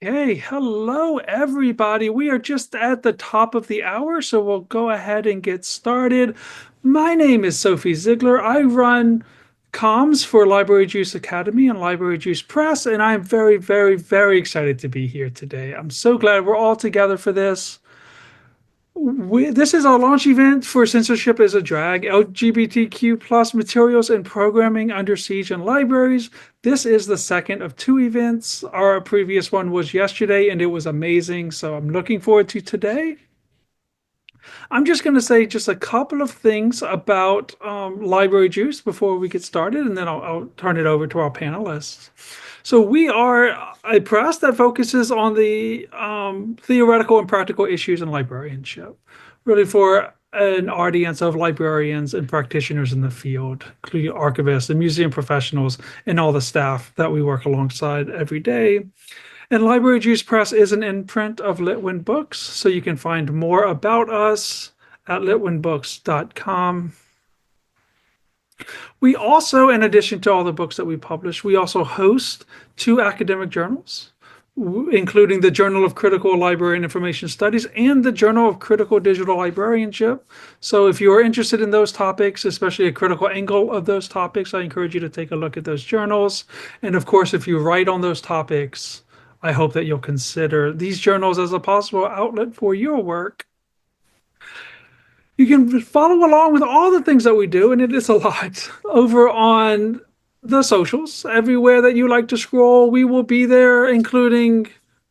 Okay, hello everybody. We are just at the top of the hour, so we'll go ahead and get started. My name is Sophie Ziegler. I run comms for Library Juice Academy and Library Juice Press, and I'm very, very, very excited to be here today. I'm so glad we're all together for this. This is our launch event for Censorship is a Drag, LGBTQ plus materials and programming under siege in libraries. This is the second of two events. Our previous one was yesterday and it was amazing. So I'm looking forward to today. I'm just going to say just a couple of things about Library Juice before we get started, and then I'll turn it over to our panelists. So we are a press that focuses on the theoretical and practical issues in librarianship, really for an audience of librarians and practitioners in the field, including archivists and museum professionals and all the staff that we work alongside every day. And Library Juice Press is an imprint of Litwin Books, so you can find more about us at litwinbooks.com. We also, in addition to all the books that we publish, we also host two academic journals, including the Journal of Critical Library and Information Studies and the Journal of Critical Digital Librarianship. So if you are interested in those topics, especially a critical angle of those topics, I encourage you to take a look at those journals. And of course, if you write on those topics, I hope that you'll consider these journals as a possible outlet for your work. You can follow along with all the things that we do, and it is a lot, over on the socials. Everywhere that you like to scroll, we will be there, including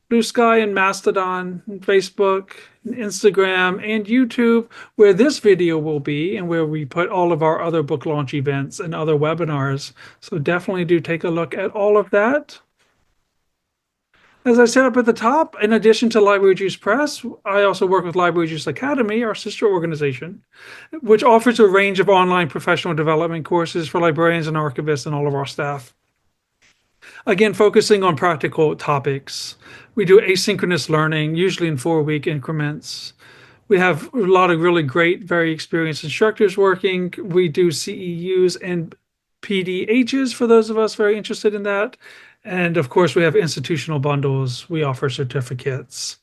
Blue Sky and Mastodon, and Facebook, and Instagram, and YouTube, where this video will be, and where we put all of our other book launch events and other webinars. So definitely do take a look at all of that. As I said up at the top, in addition to Library Juice Press, I also work with Library Juice Academy, our sister organization, which offers a range of online professional development courses for librarians and archivists and all of our staff. Again, focusing on practical topics. We do asynchronous learning, usually in 4-week increments. We have a lot of really great, very experienced instructors working. We do CEUs and PDHs for those of us very interested in that. And of course, we have institutional bundles. We offer certificates.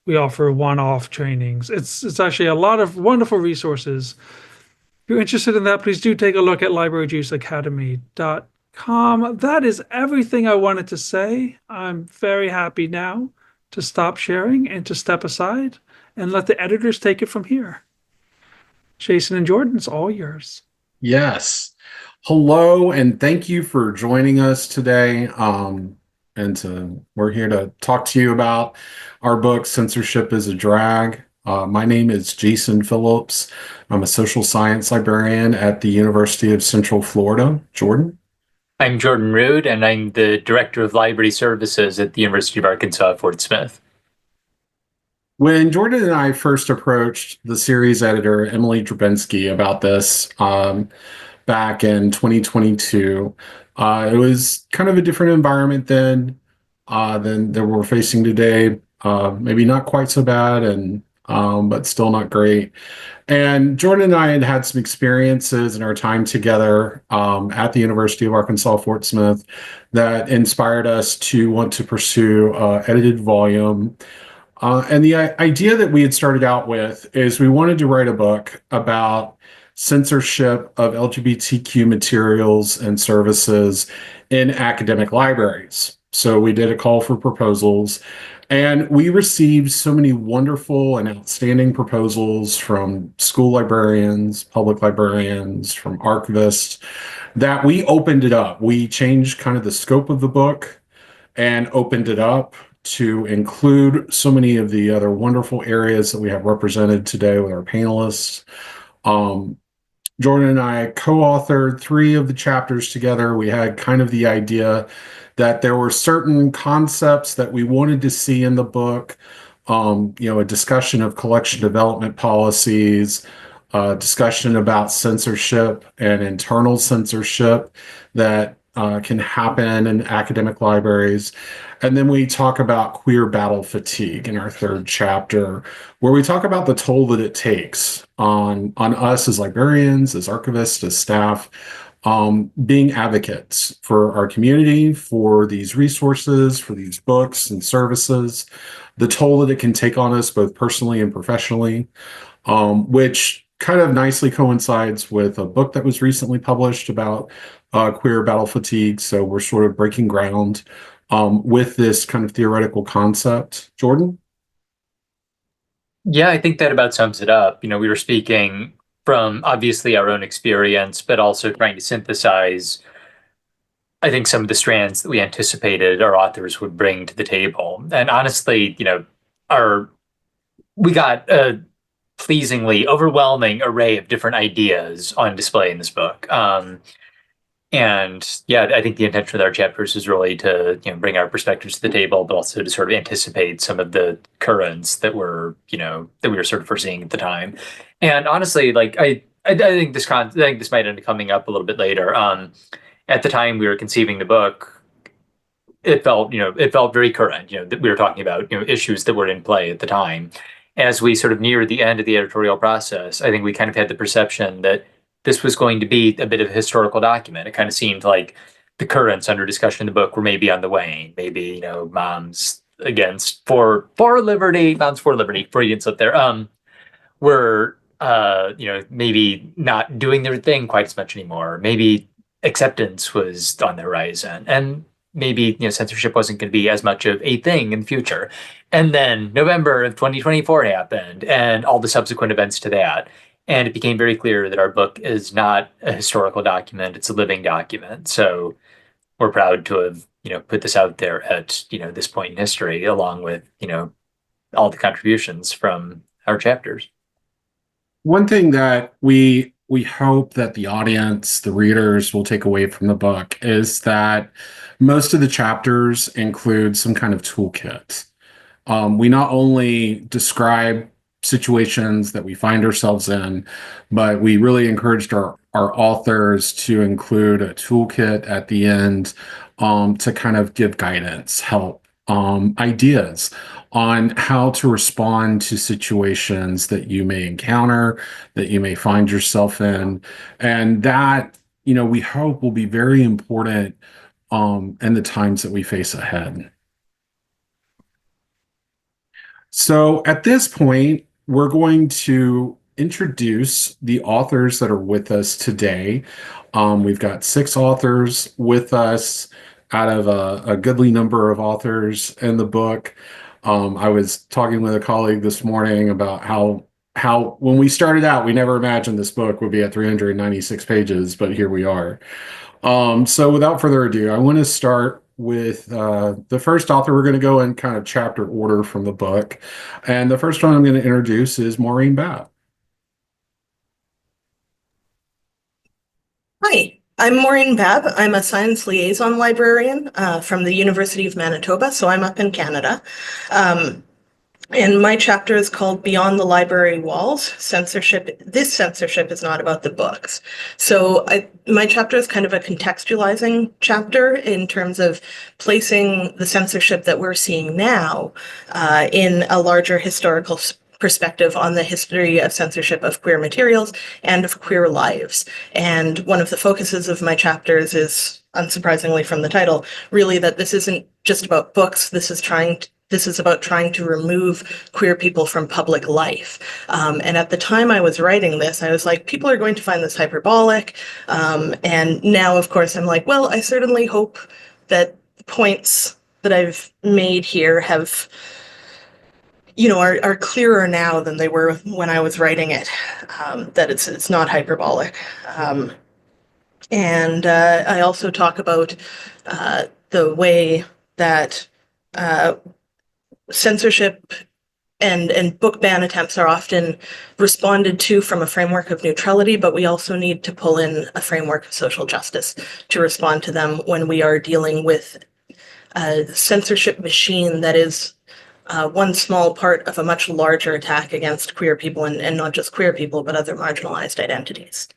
We offer one-off trainings. It's actually a lot of wonderful resources. If you're interested in that, please do take a look at libraryjuiceacademy.com. That is everything I wanted to say. I'm very happy now to stop sharing and to step aside and let the editors take it from here. Jason and Jordan, it's all yours. Yes. Hello, and thank you for joining us today. We're here to talk to you about our book, Censorship is a Drag. My name is Jason Phillips. I'm a social science librarian at the University of Central Florida. Jordan? I'm Jordan Ruud, and I'm the Director of Library Services at the University of Arkansas at Fort Smith. When Jordan and I first approached the series editor, Emily Drabinski, about this, back in 2022. It was kind of a different environment then than that we're facing today. Maybe not quite so bad, but still not great. And Jordan and I had had some experiences in our time together at the University of Arkansas, Fort Smith, that inspired us to want to pursue edited volume. And the idea that we had started out with is we wanted to write a book about censorship of LGBTQ materials and services in academic libraries. So we did a call for proposals, and we received so many wonderful and outstanding proposals from school librarians, public librarians, from archivists, that we opened it up. We changed kind of the scope of the book and opened it up to include so many of the other wonderful areas that we have represented today with our panelists. Jordan and I co-authored 3 of the chapters together. We had kind of the idea that there were certain concepts that we wanted to see in the book, a discussion of collection development policies, discussion about censorship and internal censorship that can happen in academic libraries. And then we talk about queer battle fatigue in our 3rd chapter, where we talk about the toll that it takes on us as librarians, as archivists, as staff, being advocates for our community, for these resources, for these books and services, the toll that it can take on us both personally and professionally, which kind of nicely coincides with a book that was recently published about queer battle fatigue. So we're sort of breaking ground with this kind of theoretical concept. Jordan? Yeah, I think that about sums it up. We were speaking from obviously our own experience, but also trying to synthesize, I think, some of the strands that we anticipated our authors would bring to the table. And honestly, our we got a pleasingly overwhelming array of different ideas on display in this book. And yeah, I think the intention of our chapters is really to bring our perspectives to the table, but also to sort of anticipate some of the currents that we were sort of foreseeing at the time. And honestly, like I think I think this might end up coming up a little bit later. At the time we were conceiving the book, it felt very current. That we were talking about issues that were in play at the time. As we sort of neared the end of the editorial process, I think we kind of had the perception that this was going to be a bit of a historical document. It kind of seemed like the currents under discussion in the book were maybe on the wane. Maybe moms against for liberty, moms for liberty, Freudian slip there. Were maybe not doing their thing quite as much anymore. Maybe acceptance was on the horizon, and maybe censorship wasn't going to be as much of a thing in the future. And then November of 2024 happened, and all the subsequent events to that. And it became very clear that our book is not a historical document, it's a living document. So we're proud to have, put this out there at, this point in history, along with, all the contributions from our chapters. One thing that we hope that the audience, the readers, will take away from the book is that most of the chapters include some kind of toolkit. We not only describe situations that we find ourselves in, but we really encouraged our authors to include a toolkit at the end to kind of give guidance, help, ideas on how to respond to situations that you may encounter, that you may find yourself in. And that, we hope will be very important in the times that we face ahead. So at this point, we're going to introduce the authors that are with us today. We've got 6 authors with us out of a goodly number of authors in the book. I was talking with a colleague this morning about how when we started out, we never imagined this book would be at 396 pages, but here we are. So without further ado, I want to start with the first author. We're going to go in kind of chapter order from the book. And the first one I'm going to introduce is Maureen Babb. Hi, I'm Maureen Babb. I'm a science liaison librarian from the University of Manitoba, so I'm up in Canada. And my chapter is called Beyond the Library Walls, Censorship. This censorship is not about the books. So my chapter is kind of a contextualizing chapter in terms of placing the censorship that we're seeing now in a larger historical perspective on the history of censorship of queer materials and of queer lives. And one of the focuses of my chapters is, unsurprisingly from the title, really that this isn't just about books. This is about trying to remove queer people from public life. And at the time I was writing this, I was like, people are going to find this hyperbolic. And now, of course, I'm like, well, I certainly hope that the points that I've made here have, are clearer now than they were when I was writing it, that it's not hyperbolic. And I also talk about the way that censorship and book ban attempts are often responded to from a framework of neutrality, but we also need to pull in a framework of social justice to respond to them when we are dealing with a censorship machine that is one small part of a much larger attack against queer people, and not just queer people, but other marginalized identities.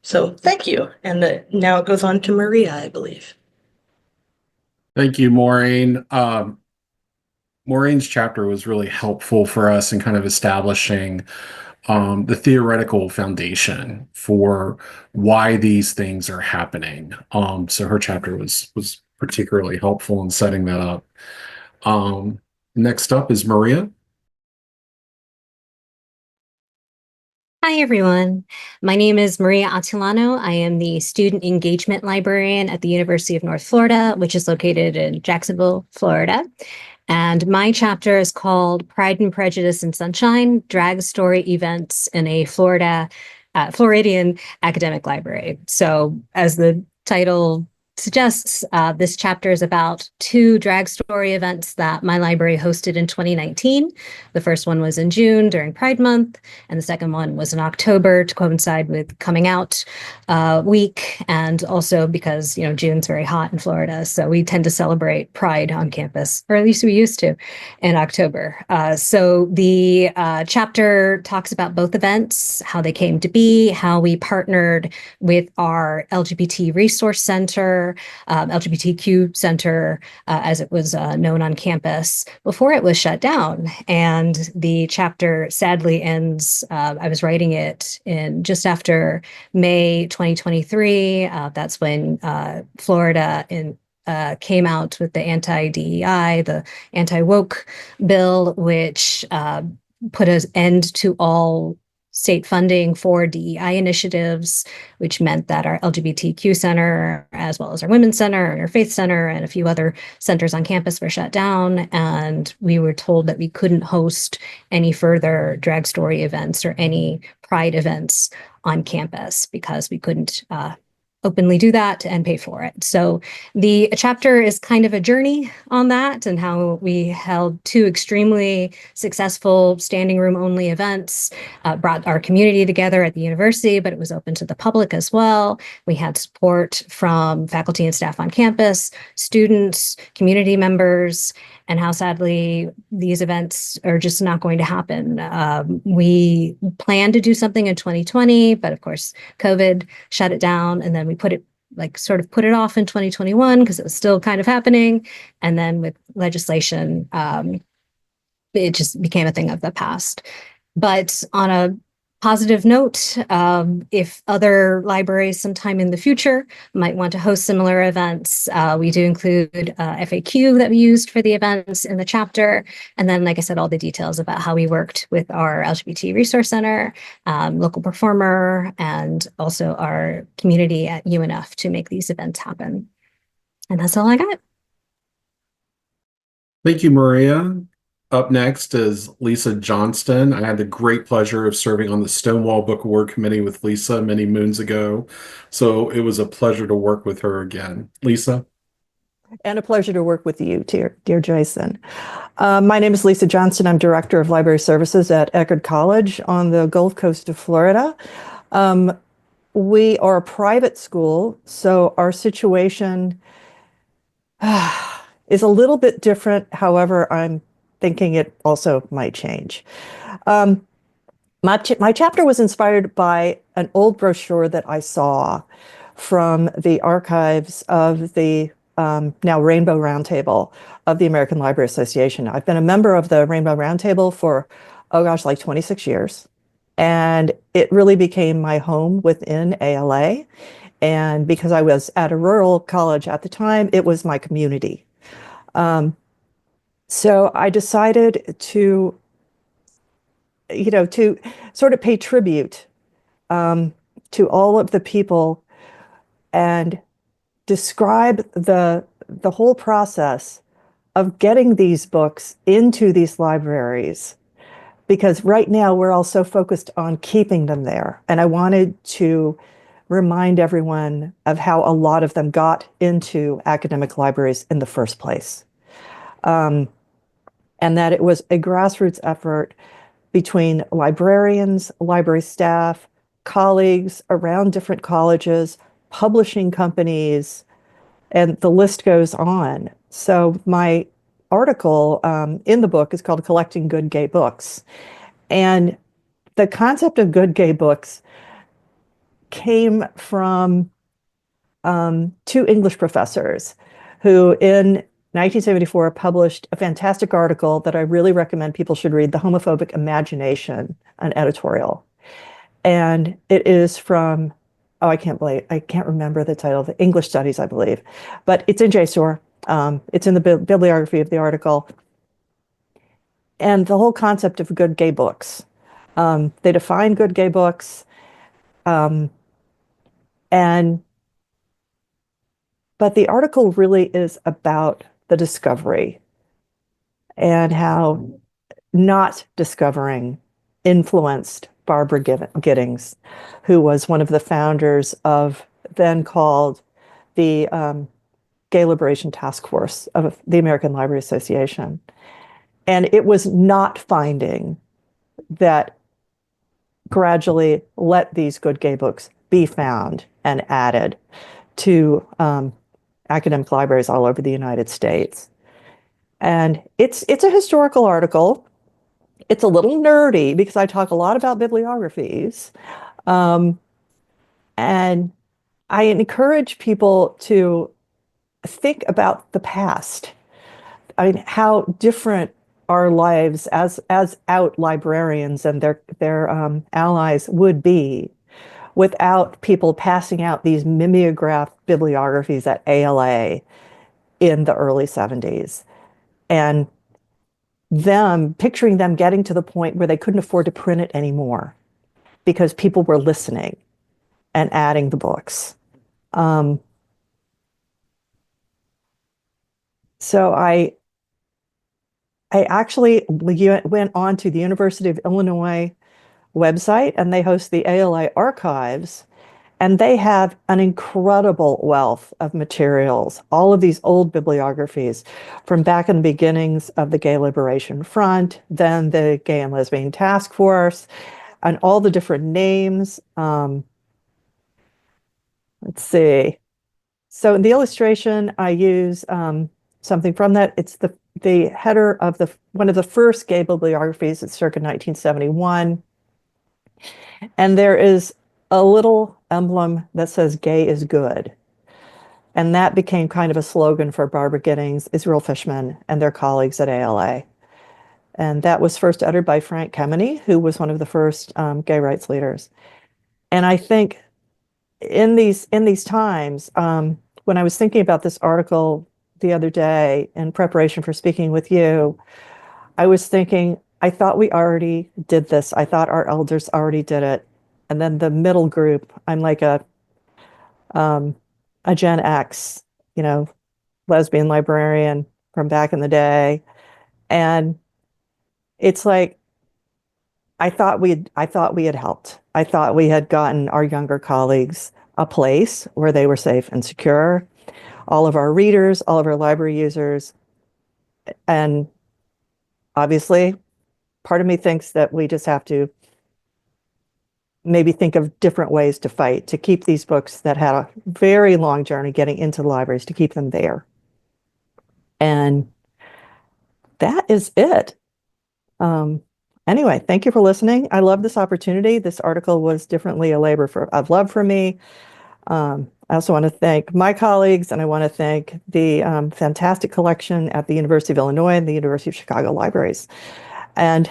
So thank you. And now it goes on to Maria, I believe. Thank you, Maureen. Maureen's chapter was really helpful for us in kind of establishing the theoretical foundation for why these things are happening. So her chapter was particularly helpful in setting that up. Next up is Maria. Hi, everyone. My name is Maria Attilano. I am the Student Engagement Librarian at the University of North Florida, which is located in Jacksonville, Florida. And my chapter is called Pride and Prejudice and Sunshine, Drag Story Events in a Floridian Academic Library. So as the title suggests, this chapter is about 2 drag story events that my library hosted in 2019. The first one was in June during Pride Month, and the second one was in October to coincide with Coming Out Week, and also because, June's very hot in Florida, so we tend to celebrate Pride on campus, or at least we used to, in October. So the chapter talks about both events, how they came to be, how we partnered with our LGBT Resource Center, LGBTQ Center, as it was known on campus before it was shut down. And the chapter sadly ends, I was writing it in just after May 2023. That's when Florida came out with the anti-DEI, the anti-woke bill, which put an end to all state funding for DEI initiatives, which meant that our LGBTQ center, as well as our Women's Center and our Faith Center and a few other centers on campus were shut down. And we were told that we couldn't host any further drag story events or any Pride events on campus because we couldn't openly do that and pay for it. So the chapter is kind of a journey on that and how we held 2 extremely successful standing room only events, brought our community together at the university, but it was open to the public as well. We had support from faculty and staff on campus, students, community members, and how sadly these events are just not going to happen. We planned to do something in 2020, but of course, COVID shut it down. And then we put it off in 2021 because it was still kind of happening. And then with legislation, it just became a thing of the past. But on a positive note, if other libraries sometime in the future might want to host similar events, we do include FAQ that we used for the events in the chapter. And then, like I said, all the details about how we worked with our LGBT Resource Center, local performer, and also our community at UNF to make these events happen. And that's all I got. Thank you, Maria. Up next is Lisa Johnston. I had the great pleasure of serving on the Stonewall Book Award Committee with Lisa many moons ago. So it was a pleasure to work with her again. Lisa? And a pleasure to work with you, dear Jason. My name is Lisa Johnston. I'm Director of Library Services at Eckerd College on the Gulf Coast of Florida. We are a private school, so our situation is a little bit different. However, I'm thinking it also might change. My chapter was inspired by an old brochure that I saw from the archives of the now Rainbow Roundtable of the American Library Association. I've been a member of the Rainbow Roundtable for, like 26 years. And it really became my home within ALA. And because I was at a rural college at the time, it was my community. So I decided to sort of pay tribute to all of the people and describe the whole process of getting these books into these libraries. Because right now we're all so focused on keeping them there. And I wanted to remind everyone of how a lot of them got into academic libraries in the first place. And that it was a grassroots effort between librarians, library staff, colleagues around different colleges, publishing companies, and the list goes on. So my article in the book is called Collecting Good Gay Books. And the concept of good gay books came from 2 English professors who in 1974, published a fantastic article that I really recommend people should read, The Homophobic Imagination, an editorial. And it is from, I can't remember the title, the English Studies, I believe, but it's in JSTOR. It's in the bibliography of the article. And the whole concept of good gay books. They define good gay books. But the article really is about the discovery and how not discovering influenced Barbara Giddings, who was one of the founders of then called the Gay Liberation Task Force of the American Library Association. And it was not finding that gradually let these good gay books be found and added to academic libraries all over the United States. And it's a historical article. It's a little nerdy because I talk a lot about bibliographies. And I encourage people to think about the past. I mean, how different our lives as out librarians and their allies would be without people passing out these mimeographed bibliographies at ALA in the early 70s. And picturing them getting to the point where they couldn't afford to print it anymore because people were listening and adding the books. So I actually went on to the University of Illinois website, and they host the ALA archives, and they have an incredible wealth of materials, all of these old bibliographies from back in the beginnings of the Gay Liberation Front, then the Gay and Lesbian Task Force, and all the different names. Let's see. So in the illustration, I use something from that. It's the header of one of the first gay bibliographies. It's circa 1971. And there is a little emblem that says gay is good. And that became kind of a slogan for Barbara Giddings, Israel Fishman, and their colleagues at ALA. And that was first uttered by Frank Kemeny, who was one of the first gay rights leaders. And I think in these times, when I was thinking about this article the other day in preparation for speaking with you, I was thinking, I thought we already did this. I thought our elders already did it. And then the middle group, I'm like a Gen X, lesbian librarian from back in the day. And it's like, I thought we had helped. I thought we had gotten our younger colleagues a place where they were safe and secure, all of our readers, all of our library users. And obviously, part of me thinks that we just have to maybe think of different ways to fight, to keep these books that had a very long journey getting into the libraries, to keep them there. And that is it. Anyway, thank you for listening. I love this opportunity. This article was definitely a labor of love for me. I also want to thank my colleagues, and I want to thank the fantastic collection at the University of Illinois and the University of Chicago libraries, and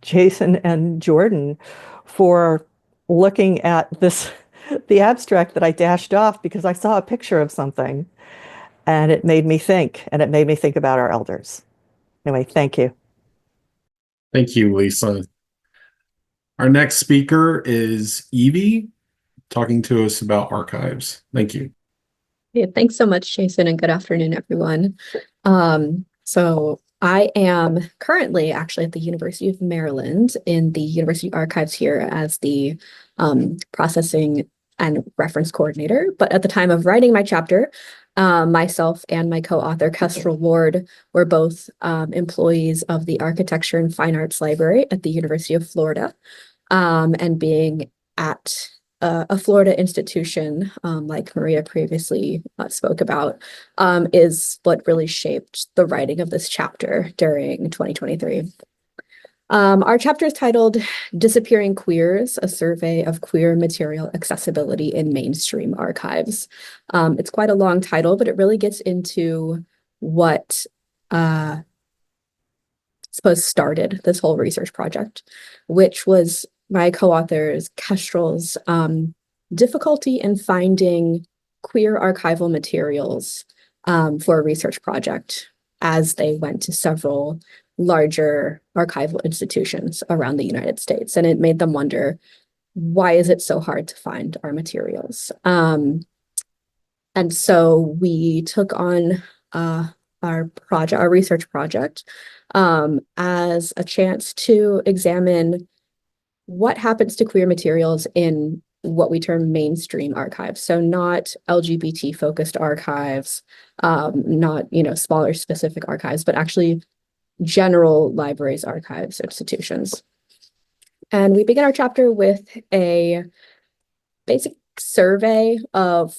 Jason and Jordan for looking at the abstract that I dashed off because I saw a picture of something, and it made me think, about our elders. Anyway, thank you. Thank you, Lisa. Our next speaker is Evie, talking to us about archives. Thank you. Yeah, thanks so much, Jason, and good afternoon, everyone. So I am currently actually at the University of Maryland in the University Archives here as the processing and reference coordinator. But at the time of writing my chapter, myself and my co-author, Kestrel Ward, were both employees of the Architecture and Fine Arts Library at the University of Florida. And being at a Florida institution, like Maria previously spoke about, is what really shaped the writing of this chapter during 2023. Our chapter is titled Disappearing Queers, a survey of queer material accessibility in mainstream archives. It's quite a long title, but it really gets into what suppose started this whole research project, which was my co-authors Kestrel's difficulty in finding queer archival materials for a research project as they went to several larger archival institutions around the United States. And it made them wonder, why is it so hard to find our materials? And so we took on our research project, as a chance to examine what happens to queer materials in what we term mainstream archives. So not LGBT focused archives, not, smaller specific archives, but actually general libraries, archives, institutions. And we begin our chapter with a basic survey of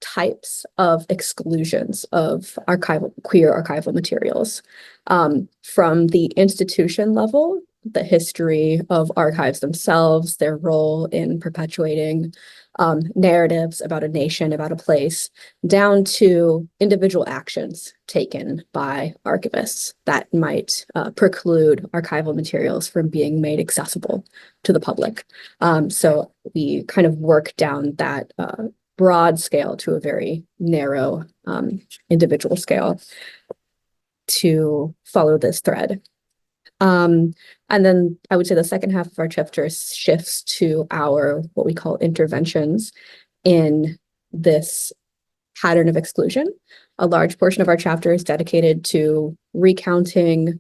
types of exclusions of queer archival materials, from the institution level, the history of archives themselves, their role in perpetuating narratives about a nation, about a place, down to individual actions taken by archivists that might preclude archival materials from being made accessible to the public. So we kind of work down that broad scale to a very narrow individual scale to follow this thread. And then I would say the second half of our chapter shifts to our what we call interventions in this pattern of exclusion. A large portion of our chapter is dedicated to recounting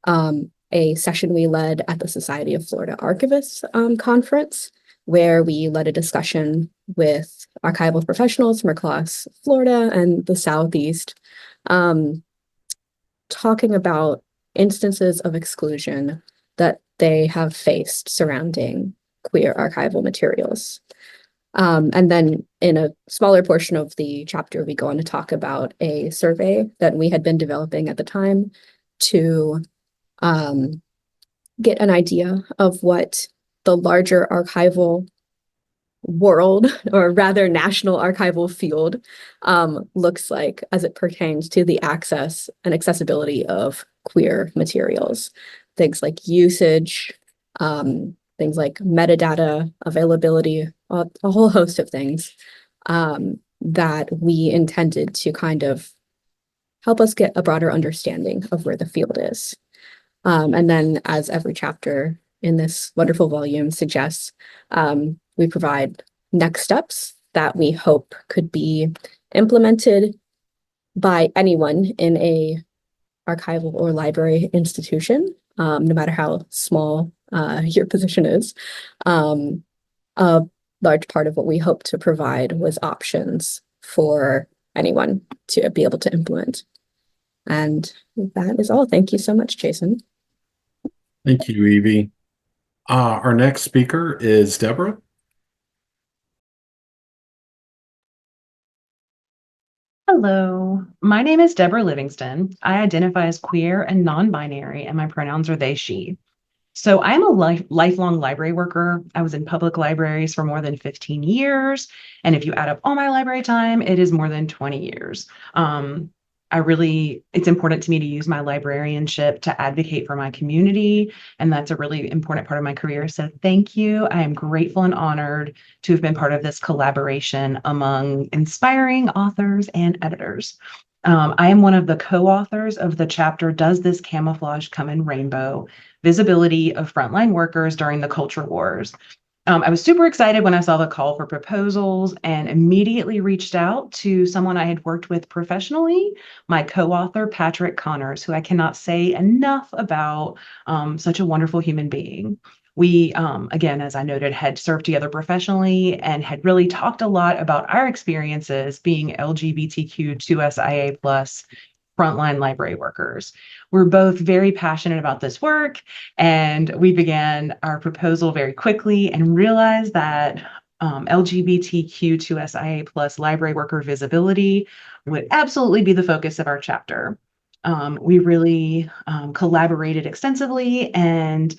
a session we led at the Society of Florida Archivists conference, where we led a discussion with archival professionals from across Florida and the Southeast, talking about instances of exclusion that they have faced surrounding queer archival materials. And then in a smaller portion of the chapter, we go on to talk about a survey that we had been developing at the time to get an idea of what the larger archival world, or rather national archival field, looks like as it pertains to the access and accessibility of queer materials. Things like usage, things like metadata, availability, a whole host of things that we intended to kind of help us get a broader understanding of where the field is. And then, as every chapter in this wonderful volume suggests, we provide next steps that we hope could be implemented by anyone in a archival or library institution, no matter how small your position is. A large part of what we hope to provide was options for anyone to be able to implement. And that is all. Thank you so much, Jason. Thank you, Evie. Our next speaker is Deborah. Hello, my name is Deborah Livingston. I identify as queer and non-binary, and my pronouns are they, she. So I'm a lifelong library worker. I was in public libraries for more than 15 years. And if you add up all my library time, it is more than 20 years. It's important to me to use my librarianship to advocate for my community. And that's a really important part of my career. So thank you. I am grateful and honored to have been part of this collaboration among inspiring authors and editors. I am one of the co-authors of the chapter, Does This Camouflage Come in Rainbow? Visibility of Frontline Workers During the Culture Wars. I was super excited when I saw the call for proposals and immediately reached out to someone I had worked with professionally, my co-author, Patrick Connors, who I cannot say enough about, such a wonderful human being. We, again, as I noted, had served together professionally and had really talked a lot about our experiences being LGBTQ 2SIA plus frontline library workers. We're both very passionate about this work, and we began our proposal very quickly and realized that LGBTQ 2SIA plus library worker visibility would absolutely be the focus of our chapter. We really collaborated extensively and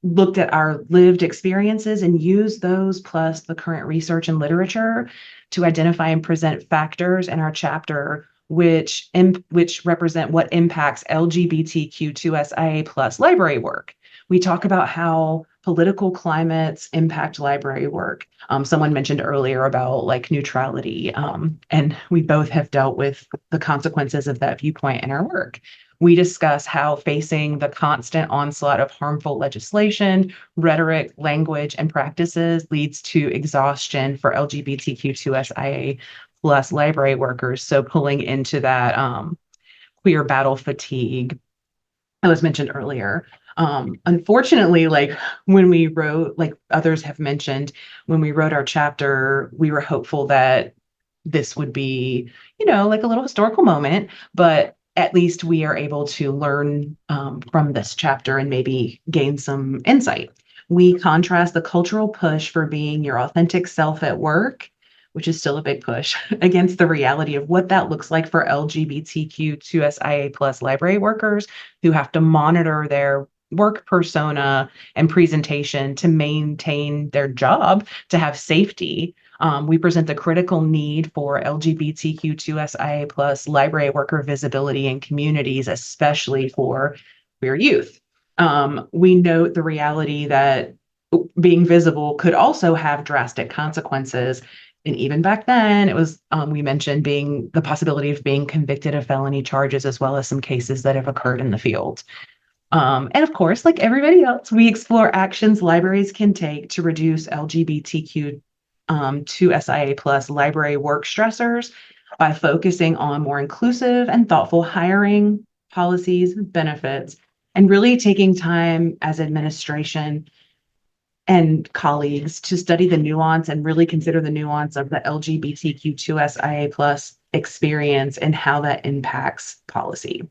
looked at our lived experiences and used those plus the current research and literature to identify and present factors in our chapter which represent what impacts LGBTQ2SIA plus library work. We talk about how political climates impact library work. Someone mentioned earlier about like neutrality, and we both have dealt with the consequences of that viewpoint in our work. We discuss how facing the constant onslaught of harmful legislation, rhetoric, language, and practices leads to exhaustion for LGBTQ2SIA plus library workers. So pulling into that queer battle fatigue that was mentioned earlier. Unfortunately, like when we wrote, like others have mentioned, when we wrote our chapter, we were hopeful that this would be, like a little historical moment, but at least we are able to learn from this chapter and maybe gain some insight. We contrast the cultural push for being your authentic self at work, which is still a big push, against the reality of what that looks like for LGBTQ2SIA plus library workers who have to monitor their work persona and presentation to maintain their job, to have safety. We present the critical need for LGBTQ2SIA plus library worker visibility in communities, especially for queer youth. We note the reality that being visible could also have drastic consequences. And even back then, it was, we mentioned the possibility of being convicted of felony charges, as well as some cases that have occurred in the field. And of course, like everybody else, we explore actions libraries can take to reduce LGBTQ to SIA plus library work stressors by focusing on more inclusive and thoughtful hiring, policies, benefits, and really taking time as administration and colleagues to study the nuance and really consider the nuance of the LGBTQ2SIA plus experience and how that impacts policy.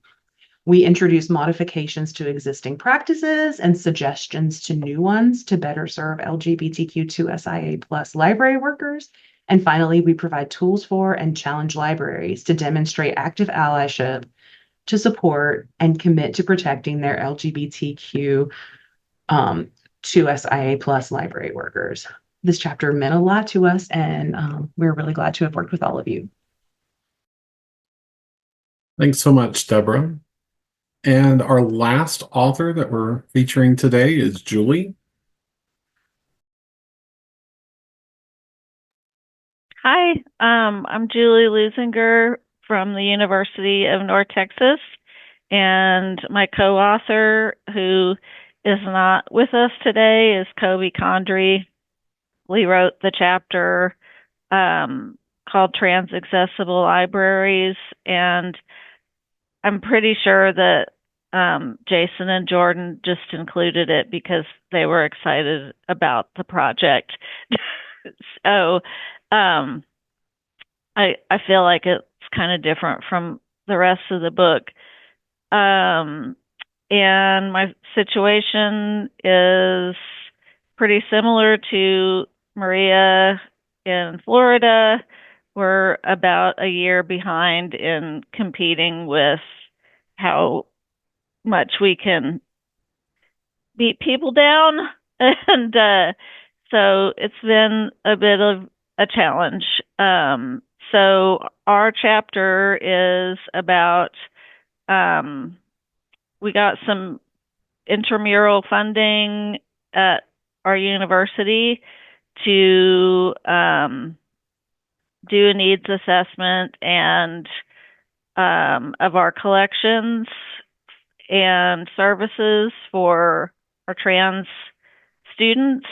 We introduce modifications to existing practices and suggestions to new ones to better serve LGBTQ2SIA plus library workers. And finally, we provide tools for and challenge libraries to demonstrate active allyship to support and commit to protecting their LGBTQ 2SIA plus library workers. This chapter meant a lot to us, and we're really glad to have worked with all of you. Thanks so much, Deborah. And our last author that we're featuring today is Julie. Hi, I'm Julie Lusinger from the University of North Texas, and my co-author, who is not with us today, is Kobe Condry. We wrote the chapter called Trans Accessible Libraries, and I'm pretty sure that Jason and Jordan just included it because they were excited about the project. So I feel like it's kind of different from the rest of the book. And my situation is pretty similar to Maria in Florida. We're about a year behind in competing with how much we can beat people down. And so it's been a bit of a challenge. So our chapter is about, we got some intramural funding at our university to do a needs assessment and of our collections and services for our trans students.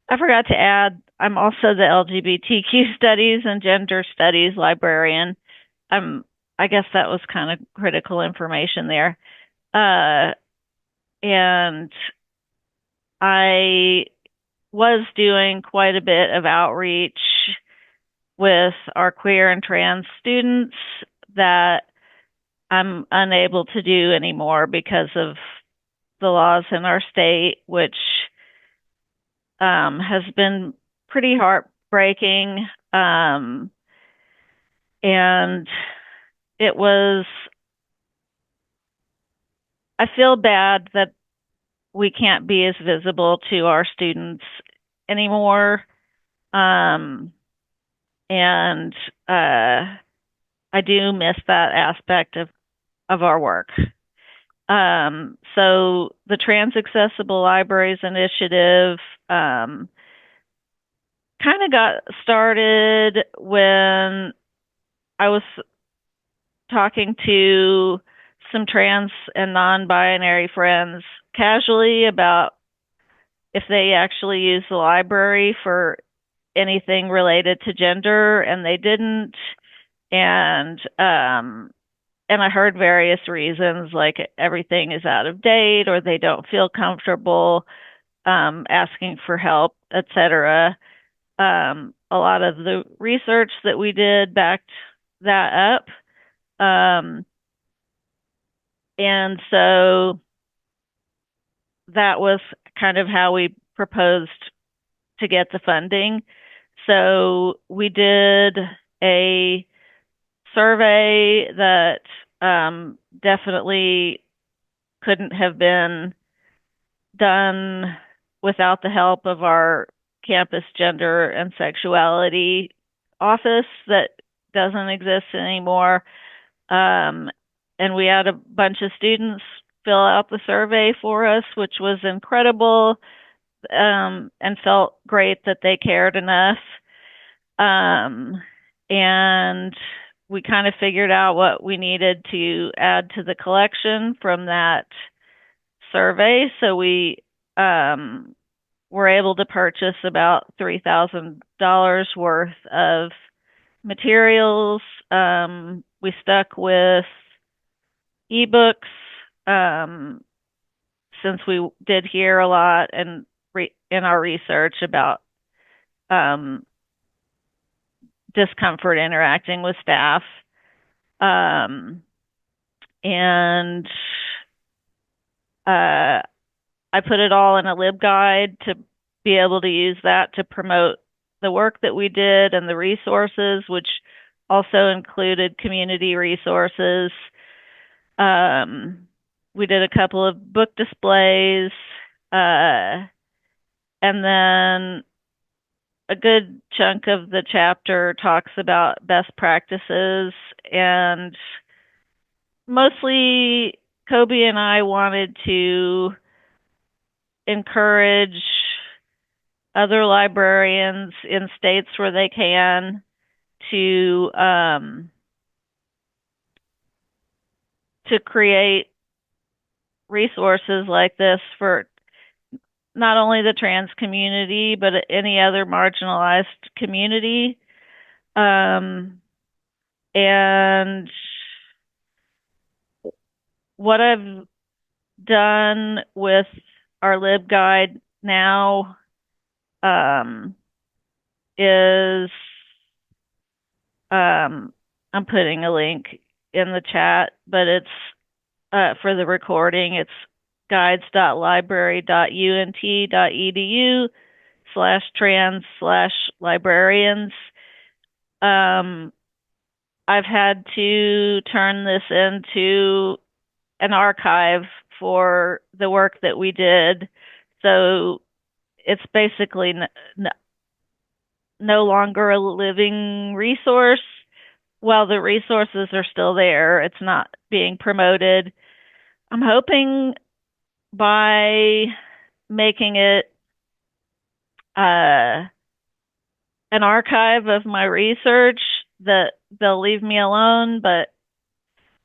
I forgot to add, I'm also the LGBTQ studies and gender studies librarian. I guess that was kind of critical information there. And I was doing quite a bit of outreach with our queer and trans students that I'm unable to do anymore because of the laws in our state, which has been pretty heartbreaking. And it was, I feel bad that we can't be as visible to our students anymore. And I I do miss that aspect of our work. So the Trans Accessible Libraries Initiative kind of got started when I was talking to some trans and non-binary friends casually about if they actually use the library for anything related to gender, and they didn't. And I heard various reasons, like everything is out of date, or they don't feel comfortable asking for help, etc. A lot of the research that we did backed that up. And so that was kind of how we proposed to get the funding. So we did a survey that definitely couldn't have been done without the help of our campus gender and sexuality office that doesn't exist anymore. And we had a bunch of students fill out the survey for us, which was incredible, and felt great that they cared enough. And we kind of figured out what we needed to add to the collection from that survey. So we were able to purchase about $3,000 worth of materials. We stuck with ebooks, since we did hear a lot and in our research about discomfort interacting with staff. And I put it all in a LibGuide to be able to use that to promote the work that we did and the resources, which also included community resources. We did a couple of book displays, and then a good chunk of the chapter talks about best practices, and mostly Kobe and I wanted to encourage other librarians in states where they can to create resources like this for not only the trans community, but any other marginalized community. And what I've done with our LibGuide now is I'm putting a link in the chat, but it's for the recording. It's guides.library.unt.edu/trans/librarians. I've had to turn this into an archive for the work that we did. So it's basically no longer a living resource. While the resources are still there, it's not being promoted. I'm hoping by making it an archive of my research that they'll leave me alone, but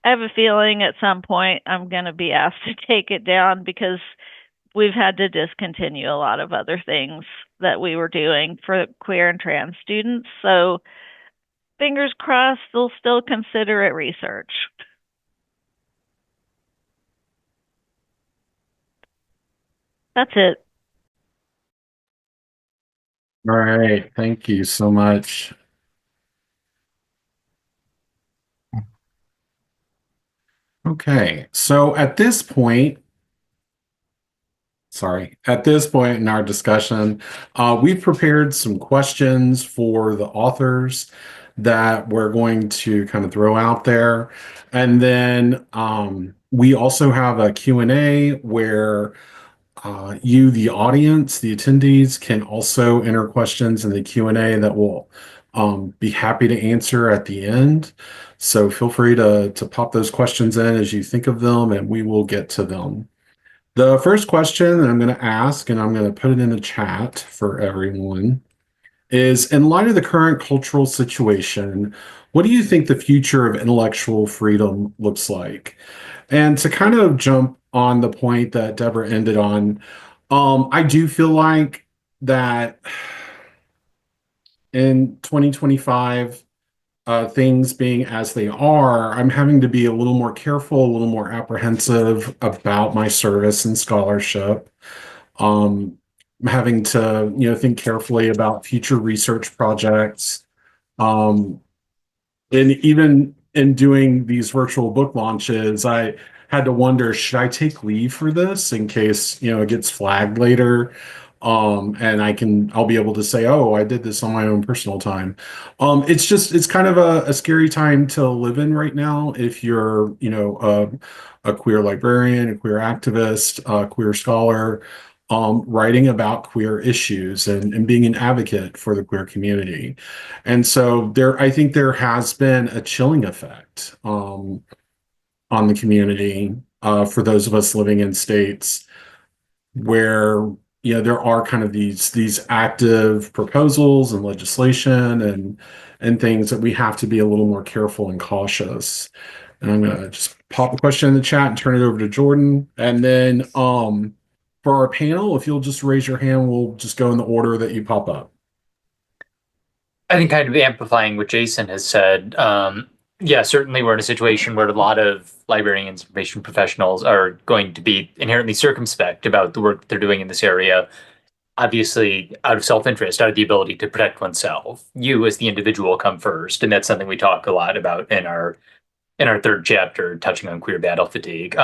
I have a feeling at some point I'm going to be asked to take it down because we've had to discontinue a lot of other things that we were doing for queer and trans students. So fingers crossed they'll still consider it research. That's it. All right. Thank you so much. Okay. So at this point in our discussion, we've prepared some questions for the authors that we're going to kind of throw out there. And then we also have a Q&A where you, the audience, the attendees, can also enter questions in the Q&A that we'll be happy to answer at the end. So feel free to pop those questions in as you think of them, and we will get to them. The first question that I'm going to ask, and I'm going to put it in the chat for everyone, is in light of the current cultural situation, what do you think the future of intellectual freedom looks like? And to kind of jump on the point that Deborah ended on, I do feel like that in 2025, things being as they are, I'm having to be a little more careful, a little more apprehensive about my service and scholarship. I'm having to, think carefully about future research projects. Um, and even in doing these virtual book launches, I had to wonder, should I take leave for this in case, it gets flagged later? And I'll be able to say, oh, I did this on my own personal time. It's kind of a scary time to live in right now if you're, a queer librarian, a queer activist, a queer scholar, writing about queer issues and being an advocate for the queer community. And so I think there has been a chilling effect on the community for those of us living in states where there are kind of these active proposals and legislation and things that we have to be a little more careful and cautious. And I'm gonna just pop a question in the chat and turn it over to Jordan. And then for our panel, if you'll just raise your hand, we'll just go in the order that you pop up. I think kind of amplifying what Jason has said, yeah, certainly we're in a situation where a lot of librarians, information professionals are going to be inherently circumspect about the work that they're doing in this area. Obviously, out of self-interest, out of the ability to protect oneself. You as the individual come first, and that's something we talk a lot about in our third chapter, touching on queer battle fatigue.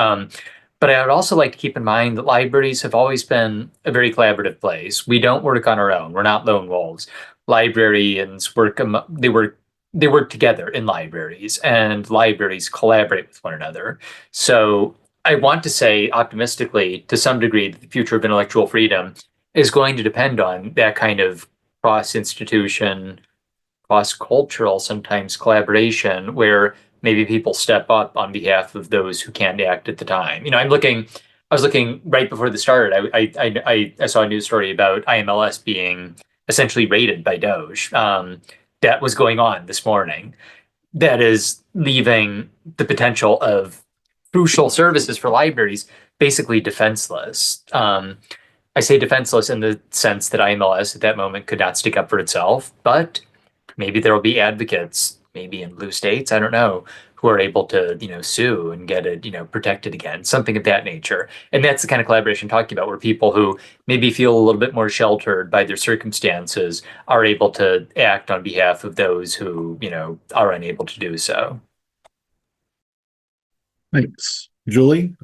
But I would also like to keep in mind that libraries have always been a very collaborative place. We don't work on our own. We're not lone wolves. Librarians they work together in libraries, and libraries collaborate with one another. So I want to say optimistically, to some degree, that the future of intellectual freedom is going to depend on that kind of cross-institution, cross-cultural, sometimes collaboration, where maybe people step up on behalf of those who can't act at the time. I was looking right before this started. I saw a news story about IMLS being essentially raided by Doge. That was going on this morning. That is leaving the potential of crucial services for libraries basically defenseless. I say defenseless in the sense that IMLS at that moment could not stick up for itself, but maybe there will be advocates, maybe in blue states, I don't know, who are able to, sue and get it, protected again, something of that nature. And that's the kind of collaboration I'm talking about, where people who maybe feel a little bit more sheltered by their circumstances are able to act on behalf of those who, are unable to do so. Thanks. Julie?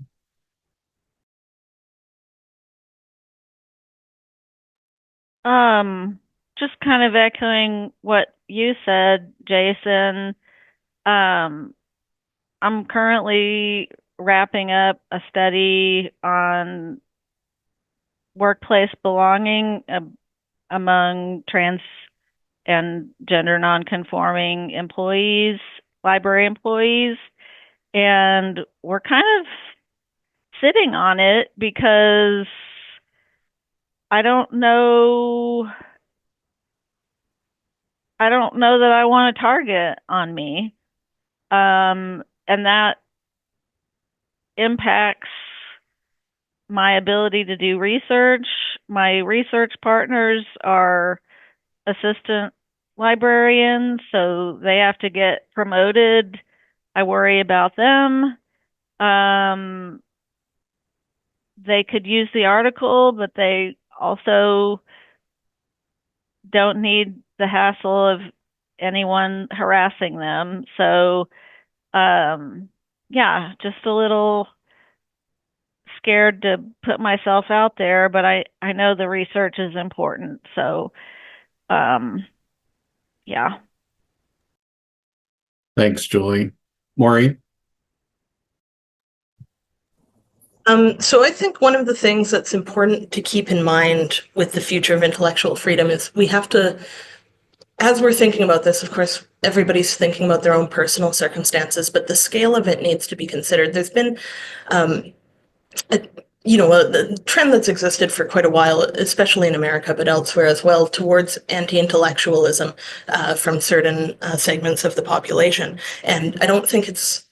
Just kind of echoing what you said, Jason. I'm currently wrapping up a study on workplace belonging among trans and gender nonconforming employees, library employees, and we're kind of sitting on it because I don't know that I want a target on me. And that impacts my ability to do research. My research partners are assistant librarians, so they have to get promoted. I worry about them. They could use the article, but they also don't need the hassle of anyone harassing them. So, yeah, just a little scared to put myself out there, but I know the research is important. So, yeah. Thanks, Julie. Maureen? So I think one of the things that's important to keep in mind with the future of intellectual freedom is we have to as we're thinking about this, of course, everybody's thinking about their own personal circumstances, but the scale of it needs to be considered. There's been the trend that's existed for quite a while, especially in America, but elsewhere as well, towards anti-intellectualism from certain segments of the population. And I don't think it's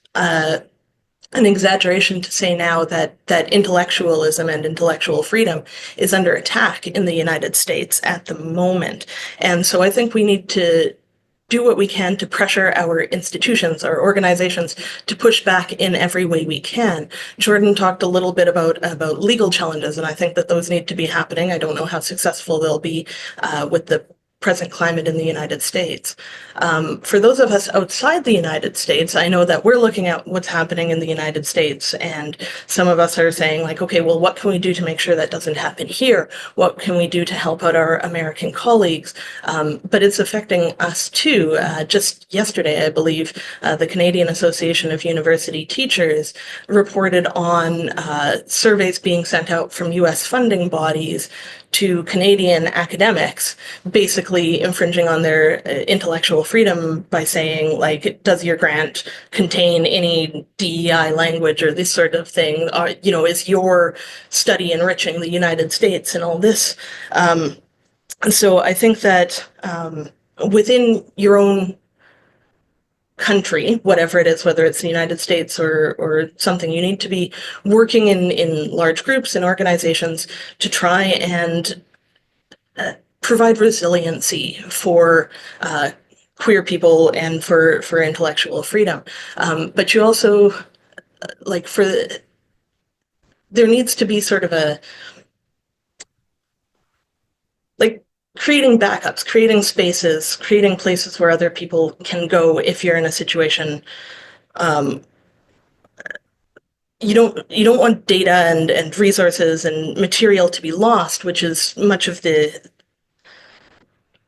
an exaggeration to say now that intellectualism and intellectual freedom is under attack in the United States at the moment. And so I think we need to do what we can to pressure our institutions, our organizations, to push back in every way we can. Jordan talked a little bit about legal challenges, and I think that those need to be happening. I don't know how successful they'll be with the present climate in the United States. For those of us outside the United States, I know that we're looking at what's happening in the United States, and some of us are saying like, okay, well, what can we do to make sure that doesn't happen here? What can we do to help out our American colleagues? But it's affecting us too. Just yesterday, I believe, the Canadian Association of University Teachers reported on surveys being sent out from US funding bodies to Canadian academics, basically infringing on their intellectual freedom by saying, like, does your grant contain any DEI language or this sort of thing? Is your study enriching the United States and all this? So I think that within your own country, whatever it is, whether it's the United States or something, you need to be working in large groups and organizations to try and provide resiliency for queer people and for intellectual freedom. But you also, there needs to be sort of creating backups, creating spaces, creating places where other people can go if you're in a situation. You don't want data and resources and material to be lost, which is much of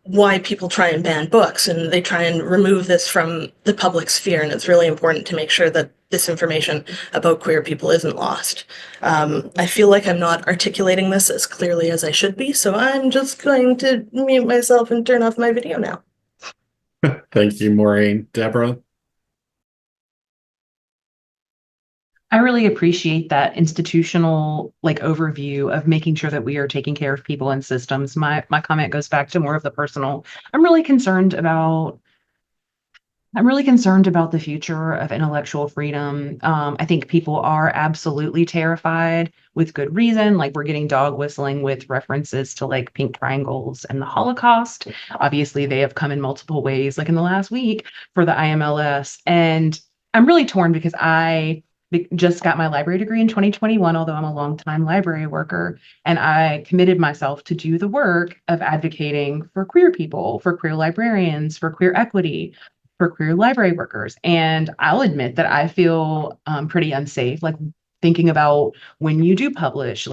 why people try and ban books, and they try and remove this from the public sphere. And it's really important to make sure that this information about queer people isn't lost. I feel like I'm not articulating this as clearly as I should be, so I'm just going to mute myself and turn off my video now. Thank you, Maureen. Deborah? I really appreciate that institutional overview of making sure that we are taking care of people and systems. My comment goes back to more of the personal. I'm really concerned about the future of intellectual freedom. I think people are absolutely terrified with good reason. Like, we're getting dog whistling with references to pink triangles and the Holocaust. Obviously, they have come in multiple ways, like in the last week for the IMLS. And I'm really torn because I just got my library degree in 2021, although I'm a longtime library worker, and I committed myself to do the work of advocating for queer people, for queer librarians, for queer equity, for queer library workers. And I'll admit that I feel pretty unsafe, thinking about when you do publish,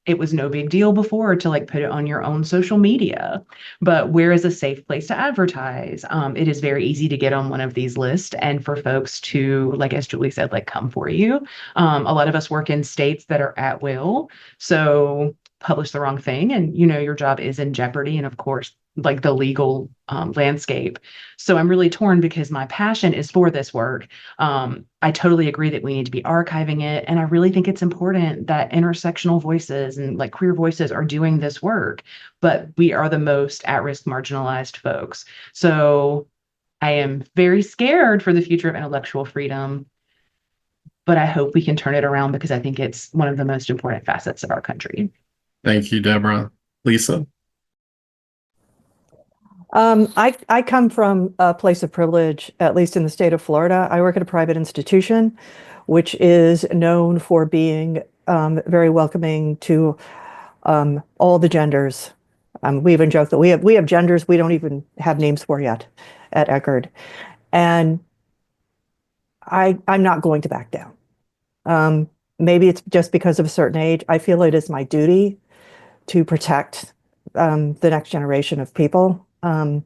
it was no big deal before to put it on your own social media, but where is a safe place to advertise? It is very easy to get on one of these lists and for folks to, as Julie said, come for you. A lot of us work in states that are at will, so publish the wrong thing and your job is in jeopardy. And of course, the legal landscape. So I'm really torn because my passion is for this work. I totally agree that we need to be archiving it. And I really think it's important that intersectional voices and queer voices are doing this work, but we are the most at-risk marginalized folks. So I am very scared for the future of intellectual freedom, but I hope we can turn it around because I think it's one of the most important facets of our country. Thank you, Deborah. Lisa? I come from a place of privilege, at least in the state of Florida. I work at a private institution, which is known for being very welcoming to all the genders. We even joke that we have genders we don't even have names for yet at Eckerd. And I'm not going to back down. Maybe it's just because of a certain age. I feel it is my duty to protect the next generation of people. I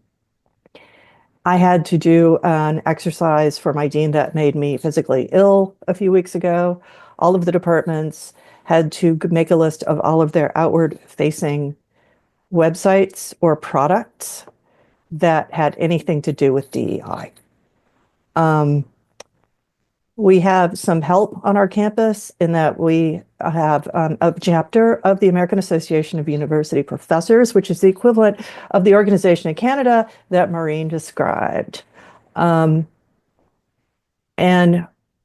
had to do an exercise for my dean that made me physically ill a few weeks ago. All of the departments had to make a list of all of their outward facing websites or products that had anything to do with DEI. We have some help on our campus in that we have a chapter of the American Association of University Professors, which is the equivalent of the organization in Canada that Maureen described. And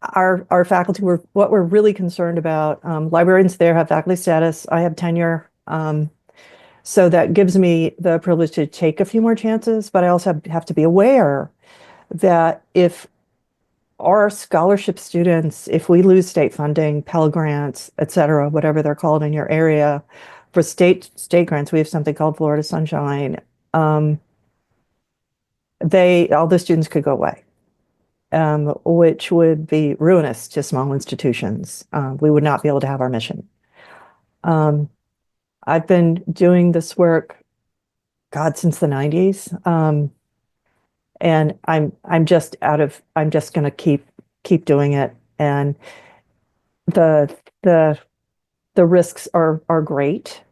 our faculty, what we're really concerned about, librarians there have faculty status, I have tenure. So that gives me the privilege to take a few more chances, but I also have to be aware that if our scholarship students, if we lose state funding, Pell Grants, et cetera, whatever they're called in your area, for state grants, we have something called Florida Sunshine. All the students could go away, which would be ruinous to small institutions. We would not be able to have our mission. I've been doing this work, God, since the 90s. And I'm just going to keep doing it. And the risks are great,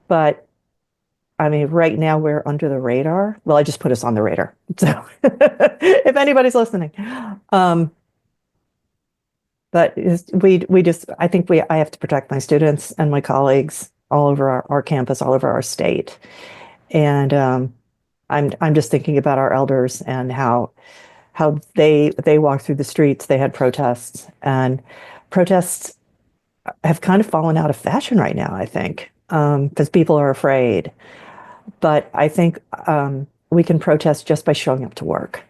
but I mean, right now we're under the radar. Well, I just put us on the radar. So if anybody's listening, but I think I have to protect my students and my colleagues all over our campus, all over our state. And I'm just thinking about our elders and how they walked through the streets. They had protests, and protests have kind of fallen out of fashion right now, I think, because people are afraid. But I think we can protest just by showing up to work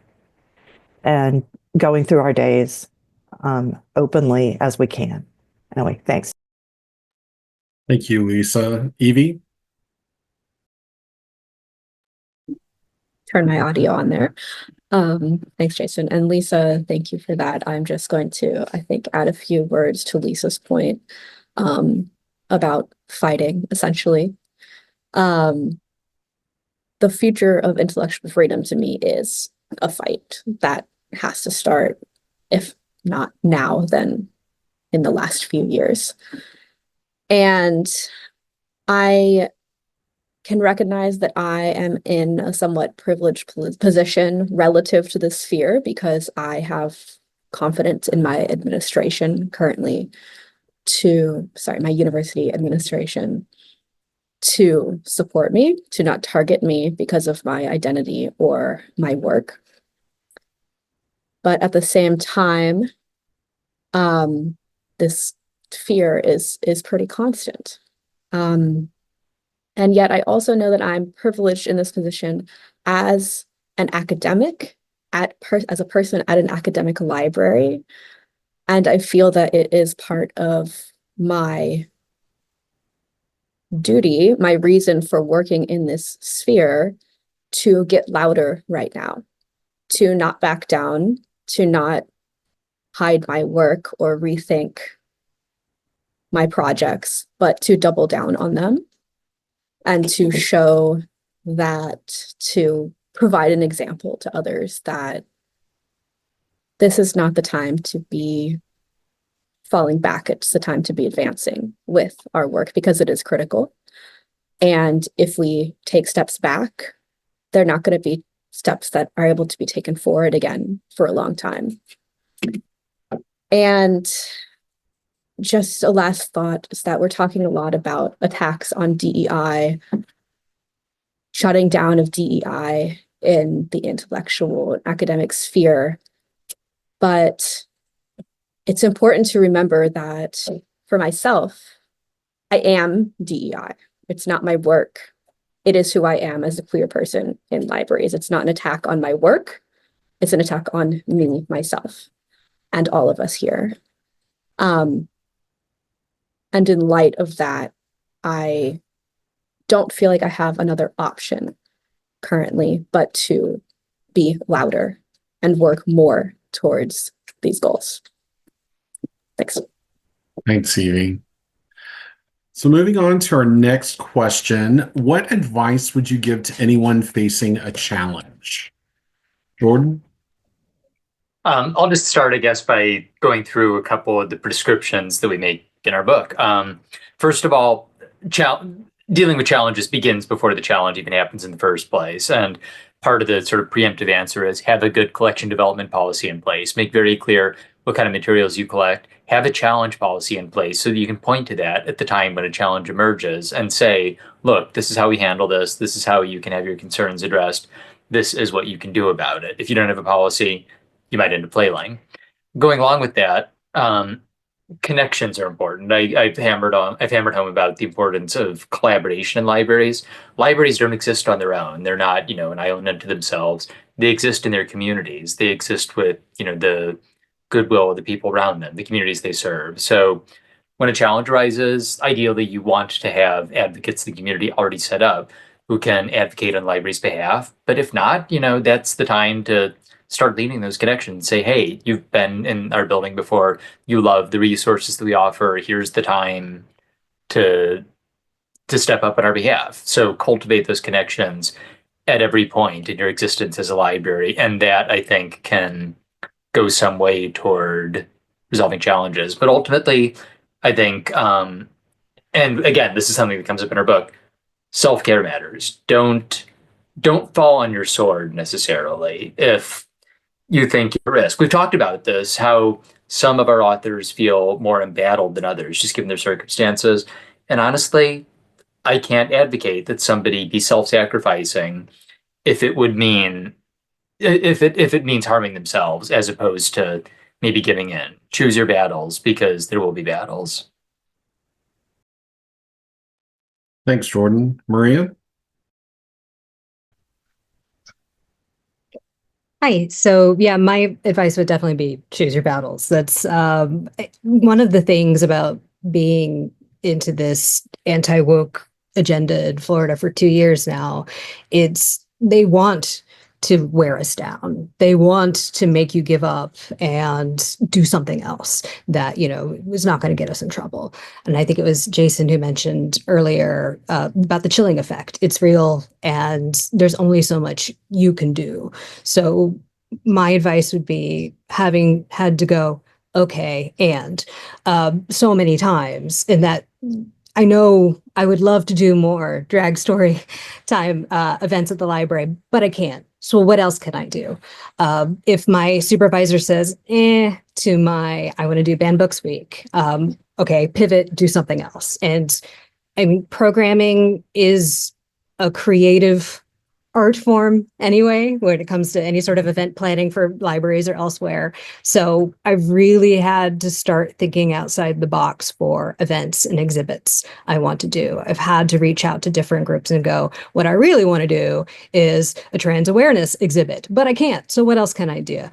and going through our days openly as we can. Anyway, thanks. Thank you, Lisa. Evie? Turn my audio on there. Thanks, Jason. And Lisa, thank you for that. I'm just going to, I think, add a few words to Lisa's point about fighting, essentially. The future of intellectual freedom to me is a fight that has to start, if not now, then in the last few years. And I can recognize that I am in a somewhat privileged position relative to this sphere because I have confidence in my administration currently my university administration to support me, to not target me because of my identity or my work. But at the same time, this fear is pretty constant. And yet I also know that I'm privileged in this position as an academic, as a person at an academic library. And I feel that it is part of my duty, my reason for working in this sphere, to get louder right now, to not back down, to not hide my work or rethink my projects, but to double down on them. And to show that, to provide an example to others that this is not the time to be falling back. It's the time to be advancing with our work because it is critical. And if we take steps back, they're not going to be steps that are able to be taken forward again for a long time. And just a last thought is that we're talking a lot about attacks on DEI, shutting down of DEI in the intellectual and academic sphere. But it's important to remember that for myself, I am DEI. It's not my work. It is who I am as a queer person in libraries. It's not an attack on my work. It's an attack on me, myself, and all of us here. And in light of that, I don't feel like I have another option currently, but to be louder and work more towards these goals. Thanks. Thanks, Evie. So moving on to our next question, what advice would you give to anyone facing a challenge? Jordan? I'll just start, I guess, by going through a couple of the prescriptions that we make in our book. First of all, dealing with challenges begins before the challenge even happens in the first place. And part of the sort of preemptive answer is have a good collection development policy in place. Make very clear what kind of materials you collect. Have a challenge policy in place so that you can point to that at the time when a challenge emerges and say, look, this is how we handle this. This is how you can have your concerns addressed. This is what you can do about it. If you don't have a policy, you might end up flailing. Going along with that, connections are important. I've hammered home about the importance of collaboration in libraries. Libraries don't exist on their own. They're not, an island unto themselves. They exist in their communities. They exist with, the goodwill of the people around them, the communities they serve. So when a challenge arises, ideally you want to have advocates in the community already set up who can advocate on library's behalf. But if not, that's the time to start leading those connections. Say, hey, you've been in our building before. You love the resources that we offer. Here's the time to step up on our behalf. So cultivate those connections at every point in your existence as a library. And that, I think, can go some way toward resolving challenges. But ultimately, I think, and again, this is something that comes up in our book, self-care matters. Don't fall on your sword necessarily if you think you're at risk. We've talked about this, how some of our authors feel more embattled than others, just given their circumstances. And honestly, I can't advocate that somebody be self-sacrificing if it means harming themselves as opposed to maybe giving in. Choose your battles because there will be battles. Thanks, Jordan. Maria? Hi. So yeah, my advice would definitely be choose your battles. That's one of the things about being into this anti-woke agenda in Florida for 2 years now. They want to wear us down. They want to make you give up and do something else that, is not going to get us in trouble. And I think it was Jason who mentioned earlier about the chilling effect. It's real and there's only so much you can do. So my advice would be, having had to go, okay, and so many times, in that I know I would love to do more drag story time events at the library, but I can't. So what else can I do? If my supervisor says, I want to do banned books week. Okay, pivot, do something else. And I mean, programming is a creative art form anyway, when it comes to any sort of event planning for libraries or elsewhere. So I've really had to start thinking outside the box for events and exhibits I want to do. I've had to reach out to different groups and go, what I really want to do is a trans awareness exhibit, but I can't. So what else can I do?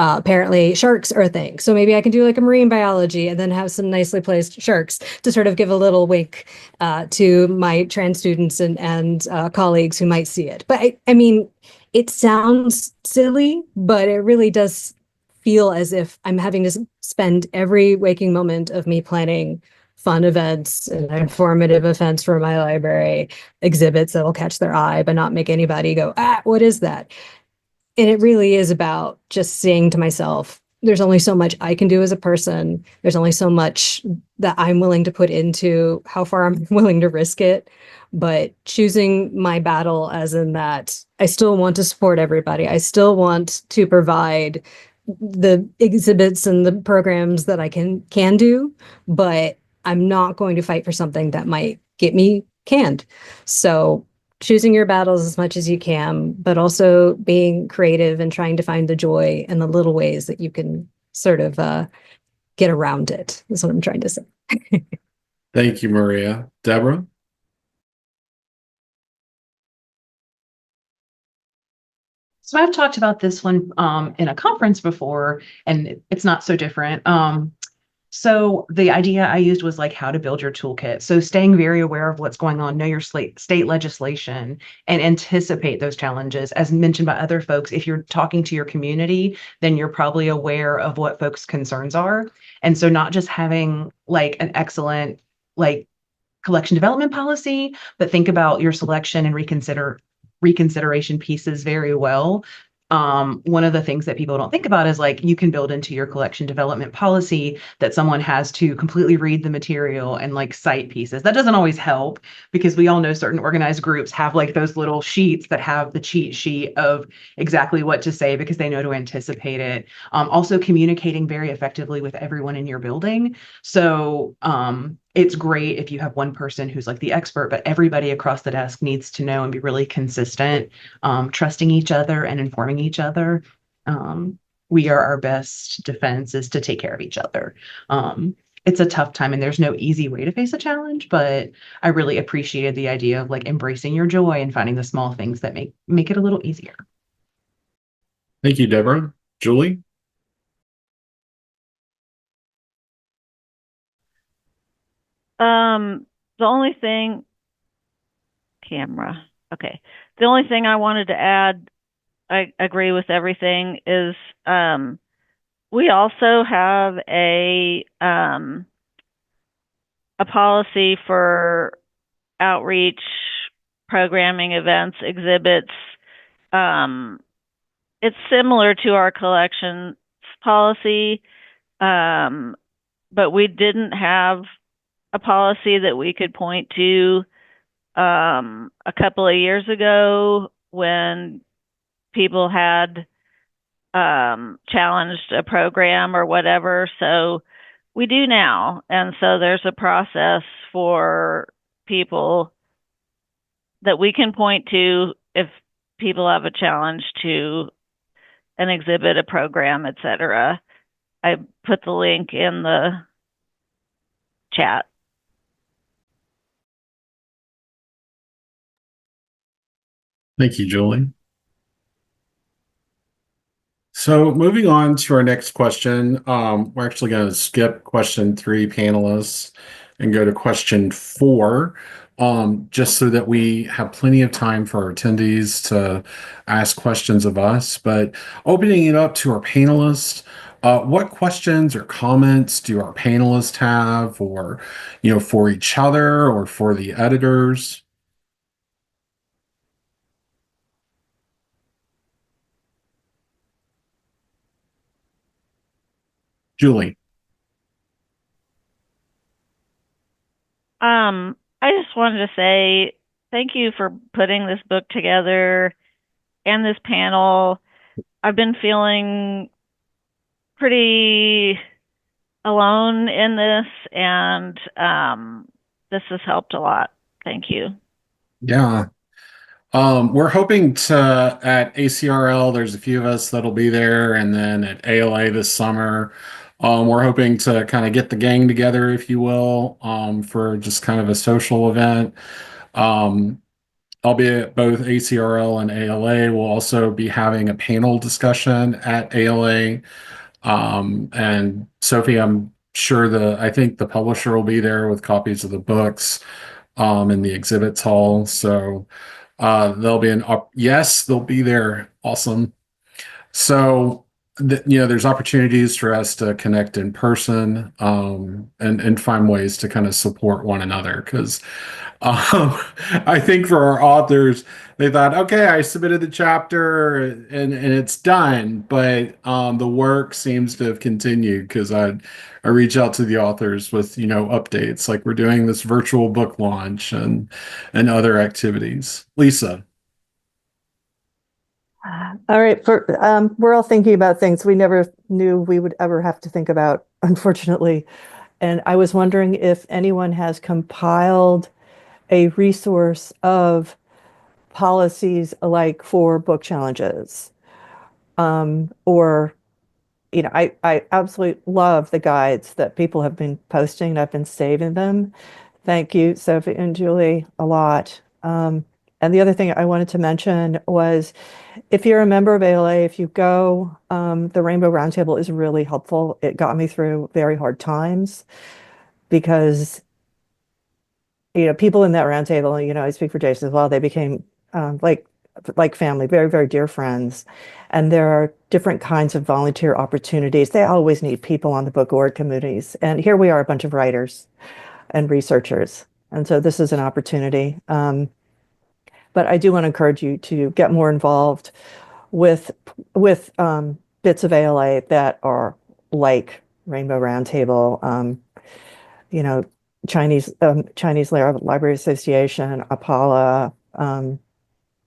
Apparently sharks are a thing. So maybe I can do like a marine biology and then have some nicely placed sharks to sort of give a little wink to my trans students and colleagues who might see it. But I mean, it sounds silly, but it really does feel as if I'm having to spend every waking moment of me planning fun events and informative events for my library, exhibits that'll catch their eye, but not make anybody go, what is that? And it really is about just saying to myself, there's only so much I can do as a person. There's only so much that I'm willing to put into how far I'm willing to risk it. But choosing my battle, as in that I still want to support everybody. I still want to provide the exhibits and the programs that I can do, but I'm not going to fight for something that might get me canned. So choosing your battles as much as you can, but also being creative and trying to find the joy in the little ways that you can sort of get around it, is what I'm trying to say. Thank you, Maria. Deborah? So I've talked about this one in a conference before, and it's not so different. So the idea I used was like how to build your toolkit. So staying very aware of what's going on, know your state legislation, and anticipate those challenges. As mentioned by other folks, if you're talking to your community, then you're probably aware of what folks' concerns are. And so not just having like an excellent like collection development policy, but think about your selection and reconsideration pieces very well. one of the things that people don't think about is like you can build into your collection development policy that someone has to completely read the material and like cite pieces. That doesn't always help because we all know certain organized groups have like those little sheets that have the cheat sheet of exactly what to say because they know to anticipate it. Also communicating very effectively with everyone in your building. So it's great if you have one person who's like the expert, but everybody across the desk needs to know and be really consistent, trusting each other and informing each other. We are our best defense is to take care of each other. It's a tough time and there's no easy way to face a challenge, but I really appreciated the idea of like embracing your joy and finding the small things that make it a little easier. Thank you, Deborah. Julie? The only thing, camera. Okay. The only thing I wanted to add, I agree with everything, is we also have a policy for outreach, programming, events, exhibits. It's similar to our collections policy, but we didn't have a policy that we could point to a couple of years ago when people had challenged a program or whatever. So we do now. And so there's a process for people that we can point to if people have a challenge to an exhibit, a program, etc. I put the link in the chat. Thank you, Julie. So moving on to our next question, we're actually going to skip question 3, panelists, and go to question 4, just so that we have plenty of time for our attendees to ask questions of us. But opening it up to our panelists, what questions or comments do our panelists have, or for each other or for the editors? Julie. I just wanted to say thank you for putting this book together and this panel. I've been feeling pretty alone in this, and this has helped a lot. Thank you. Yeah. We're hoping to, at ACRL, there's a few of us that'll be there, and then at ALA this summer, we're hoping to kind of get the gang together, if you will, for just kind of a social event. Albeit both ACRL and ALA will also be having a panel discussion at ALA. And Sophie, I'm sure I think the publisher will be there with copies of the books in the exhibits hall. So there'll be yes, they'll be there. Awesome. So there's opportunities for us to connect in person and find ways to kind of support one another, because I think for our authors, they thought, okay, I submitted the chapter and it's done, but the work seems to have continued, because I reach out to the authors with updates, like we're doing this virtual book launch and other activities. Lisa. All right. We're all thinking about things we never knew we would ever have to think about, unfortunately. And I was wondering if anyone has compiled a resource of policies like for book challenges. Or, I absolutely love the guides that people have been posting. I've been saving them. Thank you, Sophie and Julie, a lot. And the other thing I wanted to mention was, if you're a member of ALA, if you go, the Rainbow Roundtable is really helpful. It got me through very hard times because, people in that roundtable, I speak for Jason as well, they became like family, very, very dear friends. And there are different kinds of volunteer opportunities. They always need people on the book award committees. And here we are, a bunch of writers and researchers. And so this is an opportunity. But I do want to encourage you to get more involved with bits of ALA that are like Rainbow Roundtable, Chinese Library Association, APALA,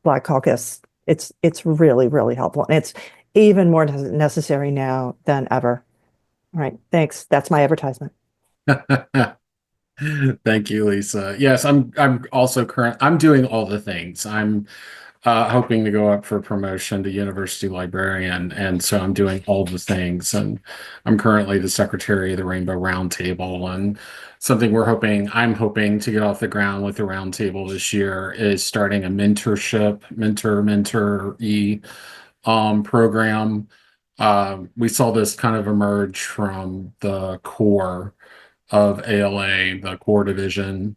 Black Caucus. It's really, really helpful. And it's even more necessary now than ever. All right, thanks. That's my advertisement. Thank you, Lisa. Yes, I'm also I'm doing all the things. I'm hoping to go up for promotion to university librarian, and so I'm doing all the things. And I'm currently the secretary of the Rainbow Roundtable, and something I'm hoping to get off the ground with the Roundtable this year is starting a mentor-e program. We saw this kind of emerge from the core of ALA, the core division,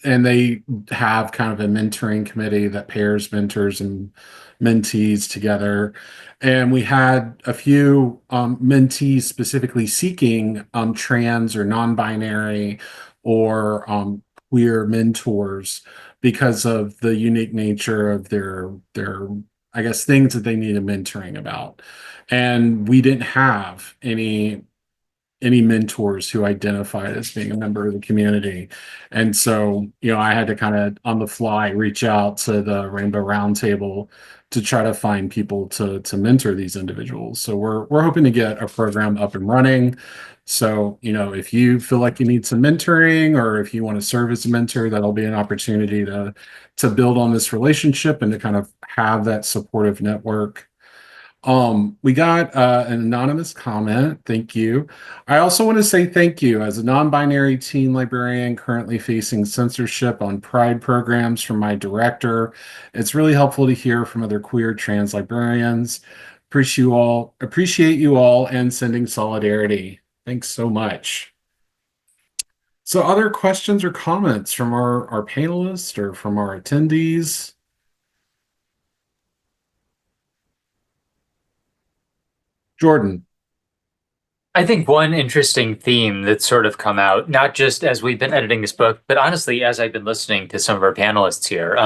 and they have kind of a mentoring committee that pairs mentors and mentees together. And we had a few mentees specifically seeking trans or non-binary or queer mentors because of the unique nature of their I guess things that they needed mentoring about. And we didn't have any mentors who identified as being a member of the community. And so, I had to kind of on the fly reach out to the Rainbow Roundtable to try to find people to mentor these individuals. So we're hoping to get a program up and running. So, if you feel like you need some mentoring or if you want to serve as a mentor, that'll be an opportunity to build on this relationship and to kind of have that supportive network. We got an anonymous comment. Thank you. I also want to say thank you as a non-binary teen librarian currently facing censorship on Pride programs from my director. It's really helpful to hear from other queer trans librarians. Appreciate you all and sending solidarity. Thanks so much. So other questions or comments from our panelists or from our attendees? Jordan. I think one interesting theme that's sort of come out, not just as we've been editing this book, but honestly, as I've been listening to some of our panelists here,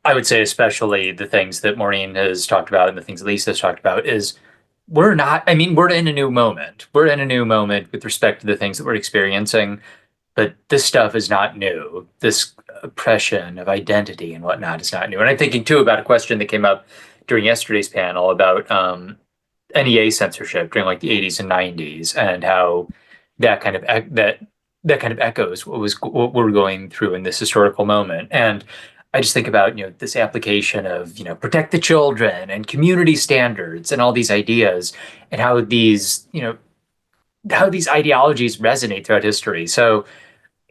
I would say especially the things that Maureen has talked about and the things Lisa has talked about is we're in a new moment. We're in a new moment with respect to the things that we're experiencing, but this stuff is not new. This oppression of identity and whatnot is not new. And I'm thinking too about a question that came up during yesterday's panel about NEA censorship during like the 80s and 90s and how that kind of that kind of echoes what we're going through in this historical moment. And I just think about, this application of, protect the children and community standards and all these ideas and how these ideologies resonate throughout history. So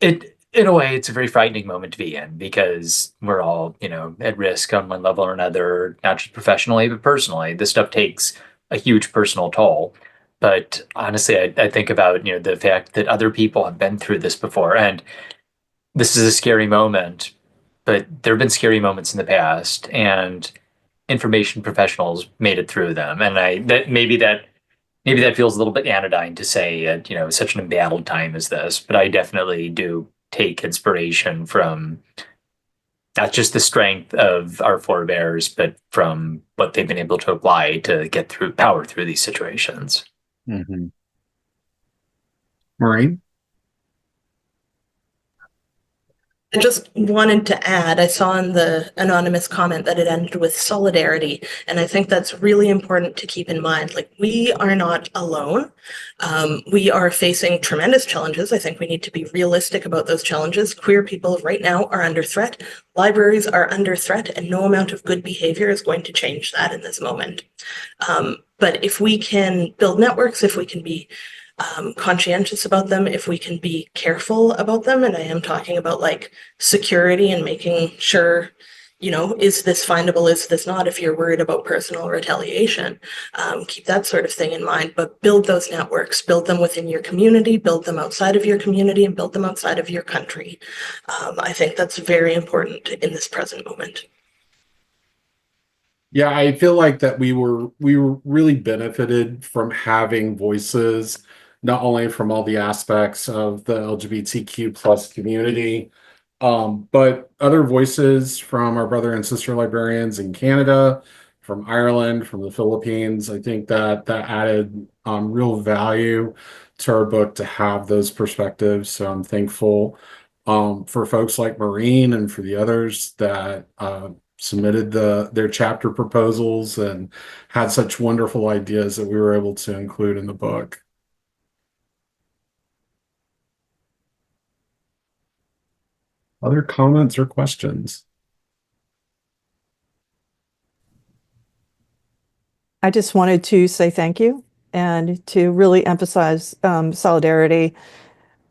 in a way, it's a very frightening moment to be in because we're all, at risk on one level or another, not just professionally, but personally. This stuff takes a huge personal toll. But honestly, I think about, the fact that other people have been through this before. And this is a scary moment, but there have been scary moments in the past, and information professionals made it through them. And maybe that feels a little bit anodyne to say at, such an embattled time as this, but I definitely do take inspiration from not just the strength of our forebears, but from what they've been able to apply to power through these situations. Mm-hmm. Maureen? I just wanted to add, I saw in the anonymous comment that it ended with solidarity, and I think that's really important to keep in mind. Like, we are not alone. We are facing tremendous challenges. I think we need to be realistic about those challenges. Queer people right now are under threat. Libraries are under threat, and no amount of good behavior is going to change that in this moment. But if we can build networks, if we can be conscientious about them, if we can be careful about them, and I am talking about like security and making sure, is this findable, is this not, if you're worried about personal retaliation, keep that sort of thing in mind, but build those networks, build them within your community, build them outside of your community, and build them outside of your country. I think that's very important in this present moment. Yeah, I feel like that we were really benefited from having voices, not only from all the aspects of the LGBTQ plus community, But other voices from our brother and sister librarians in Canada, from Ireland, from the Philippines, I think that added real value to our book to have those perspectives. So I'm thankful for folks like Maureen and for the others that submitted their chapter proposals and had such wonderful ideas that we were able to include in the book. Other comments or questions? I just wanted to say thank you and to really emphasize solidarity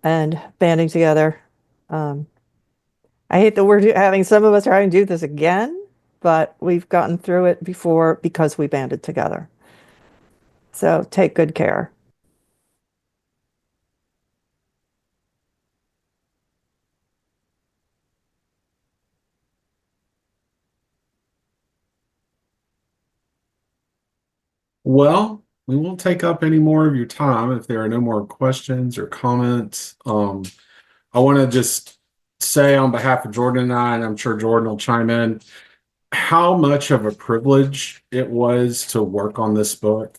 and banding together. I hate that we're having some of us trying to do this again, but we've gotten through it before because we banded together. So take good care. Well, we won't take up any more of your time if there are no more questions or comments. I want to just say on behalf of Jordan and I, and I'm sure Jordan will chime in, how much of a privilege it was to work on this book,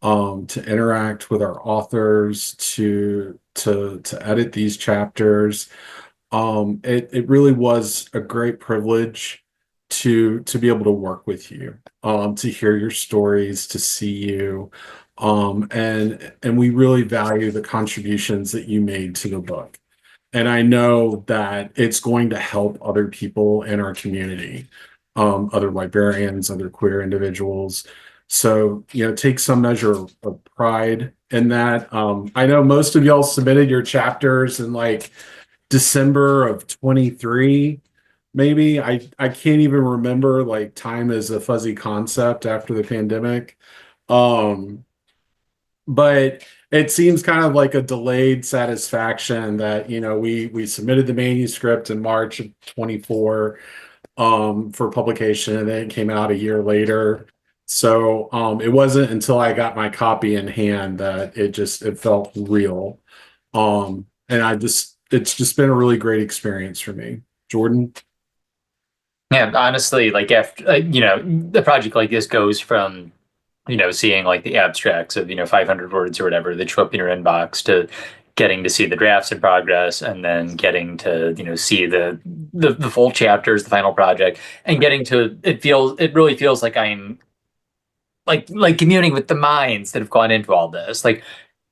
to interact with our authors, to edit these chapters. It really was a great privilege to be able to work with you, to hear your stories, to see you, and we really value the contributions that you made to the book. And I know that it's going to help other people in our community, other librarians, other queer individuals. So, take some measure of pride in that. I know most of y'all submitted your chapters in like December of 23, maybe. I can't even remember, like time is a fuzzy concept after the pandemic. But it seems kind of like a delayed satisfaction that, we submitted the manuscript in March of 24 for publication, and then it came out a year later. So it wasn't until I got my copy in hand that it felt real. And it's just been a really great experience for me. Jordan? Yeah, honestly, like after the project like this goes from seeing like the abstracts of 500 words or whatever that show up in your inbox to getting to see the drafts in progress, and then getting to see the full chapters, the final project, and getting to it really feels like I'm like communing with the minds that have gone into all this. Like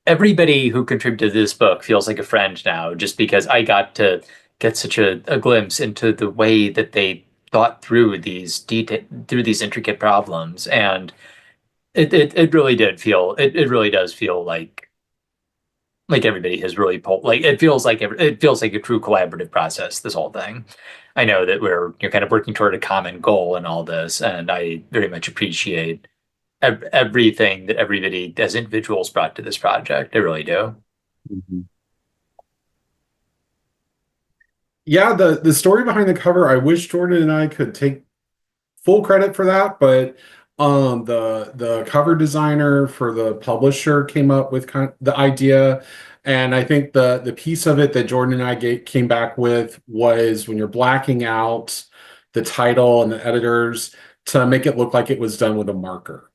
everybody who contributed to this book feels like a friend now, just because I got to get such a glimpse into the way that they thought through these intricate problems. And it really it really does feel like everybody has really pulled, like it feels like a true collaborative process, this whole thing. I know that we're kind of working toward a common goal in all this, and I very much appreciate everything that everybody as individuals brought to this project. I really do. Mm-hmm. Yeah, the story behind the cover, I wish Jordan and I could take full credit for that, but the cover designer for the publisher came up with kind of the idea, and I think the piece of it that Jordan and I came back with was when you're blacking out the title and the editors to make it look like it was done with a marker,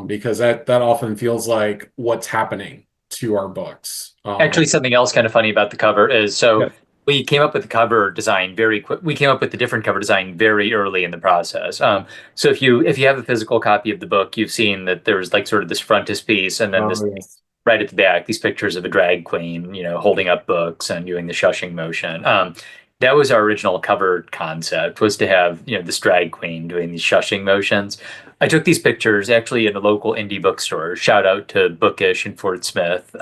because that often feels like what's happening to our books. Actually, something else kind of funny about the cover is Yeah. we came up with the cover design very quick. We came up with the different cover design very early in the process. So if you have a physical copy of the book, you've seen that there's like sort of this frontispiece, and then this Yes. right at the back, these pictures of a drag queen, holding up books and doing the shushing motion. That was our original cover concept, was to have this drag queen doing these shushing motions. I took these pictures actually in a local indie bookstore. Shout out to Bookish in Fort Smith.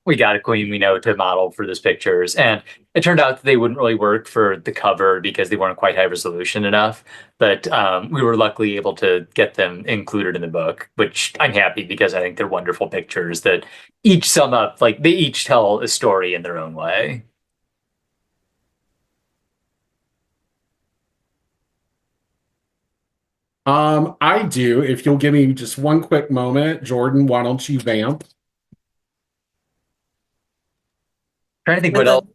We got a queen we know to model for those pictures, and it turned out that they wouldn't really work for the cover because they weren't quite high resolution enough. But we were luckily able to get them included in the book, which I'm happy, because I think they're wonderful pictures that each sum up, like they each tell a story in their own way. I do. If you'll give me just one quick moment, Jordan, why don't you vamp? Trying to think With what else.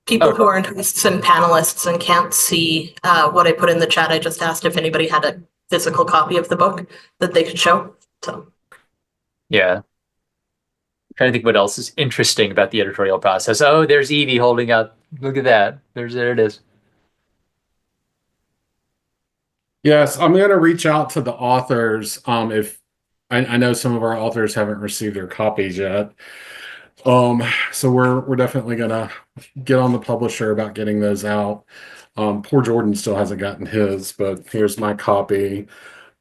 people who aren't hosts and panelists and can't see what I put in the chat, I just asked if anybody had a physical copy of the book that they could show. So Yeah. Trying to think what else is interesting about the editorial process. Oh, there's Evie holding up. Look at that. There it is. Yes, I'm going to reach out to the authors. If I know some of our authors haven't received their copies yet. So we're definitely gonna get on the publisher about getting those out. Poor Jordan still hasn't gotten his, but here's my copy.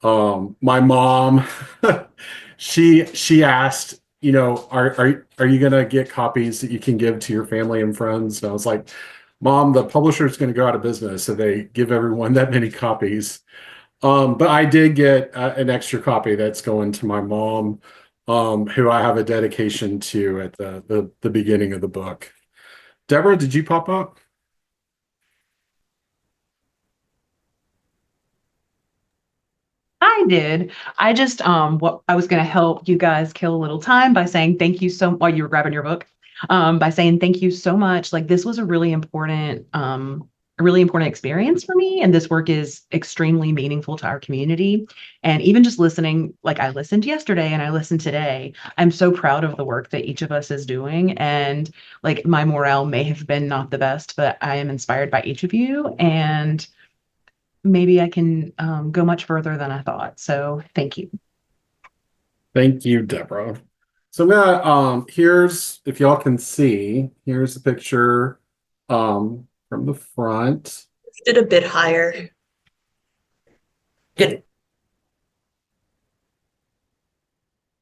My mom, she asked, are you gonna get copies that you can give to your family and friends? And I was like, Mom, the publisher's gonna go out of business if they give everyone that many copies. But I did get an extra copy that's going to my mom, who I have a dedication to at the beginning of the book. Deborah, did you pop up? I did. I just what I was going to help you guys kill a little time by saying thank you so while you were grabbing your book, by saying thank you so much. Like this was a really important experience for me, and this work is extremely meaningful to our community. And even just listening, like I listened yesterday and I listened today, I'm so proud of the work that each of us is doing. And like my morale may have been not the best, but I am inspired by each of you, and maybe I can go much further than I thought. So thank you. Thank you, Deborah. So I'm gonna here's, if y'all can see, here's a picture from the front. did a bit higher. Good.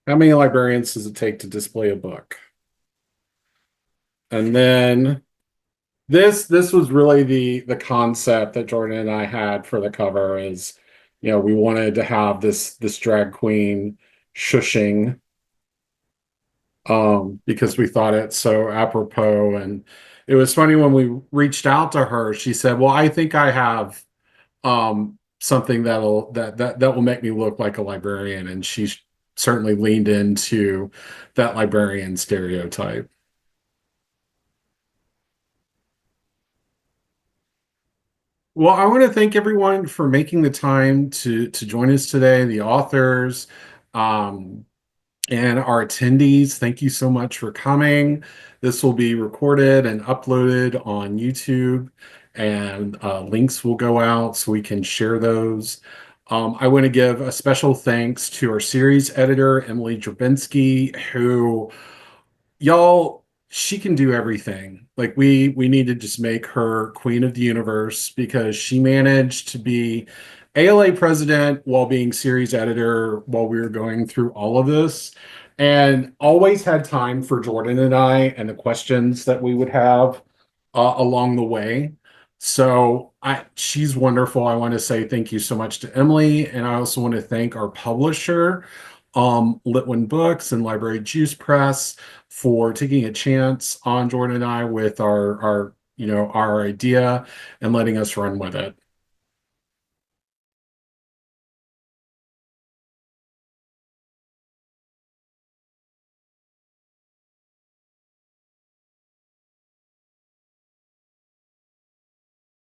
How many librarians does it take to display a book? And then this was really the concept that Jordan and I had for the cover is, we wanted to have this drag queen shushing, because we thought it so apropos. And it was funny when we reached out to her, she said, well, I think I have something that will make me look like a librarian. And she certainly leaned into that librarian stereotype. Well, I want to thank everyone for making the time to join us today, the authors, and our attendees. Thank you so much for coming. This will be recorded and uploaded on YouTube, and links will go out so we can share those. I want to give a special thanks to our series editor, Emily Drabinski, who, y'all, she can do everything. Like we need to just make her queen of the universe, because she managed to be ALA president while being series editor while we were going through all of this, and always had time for Jordan and I and the questions that we would have along the way. So she's wonderful. I want to say thank you so much to Emily, and I also want to thank our publisher, Litwin Books and Library Juice Press, for taking a chance on Jordan and I with our idea and letting us run with it.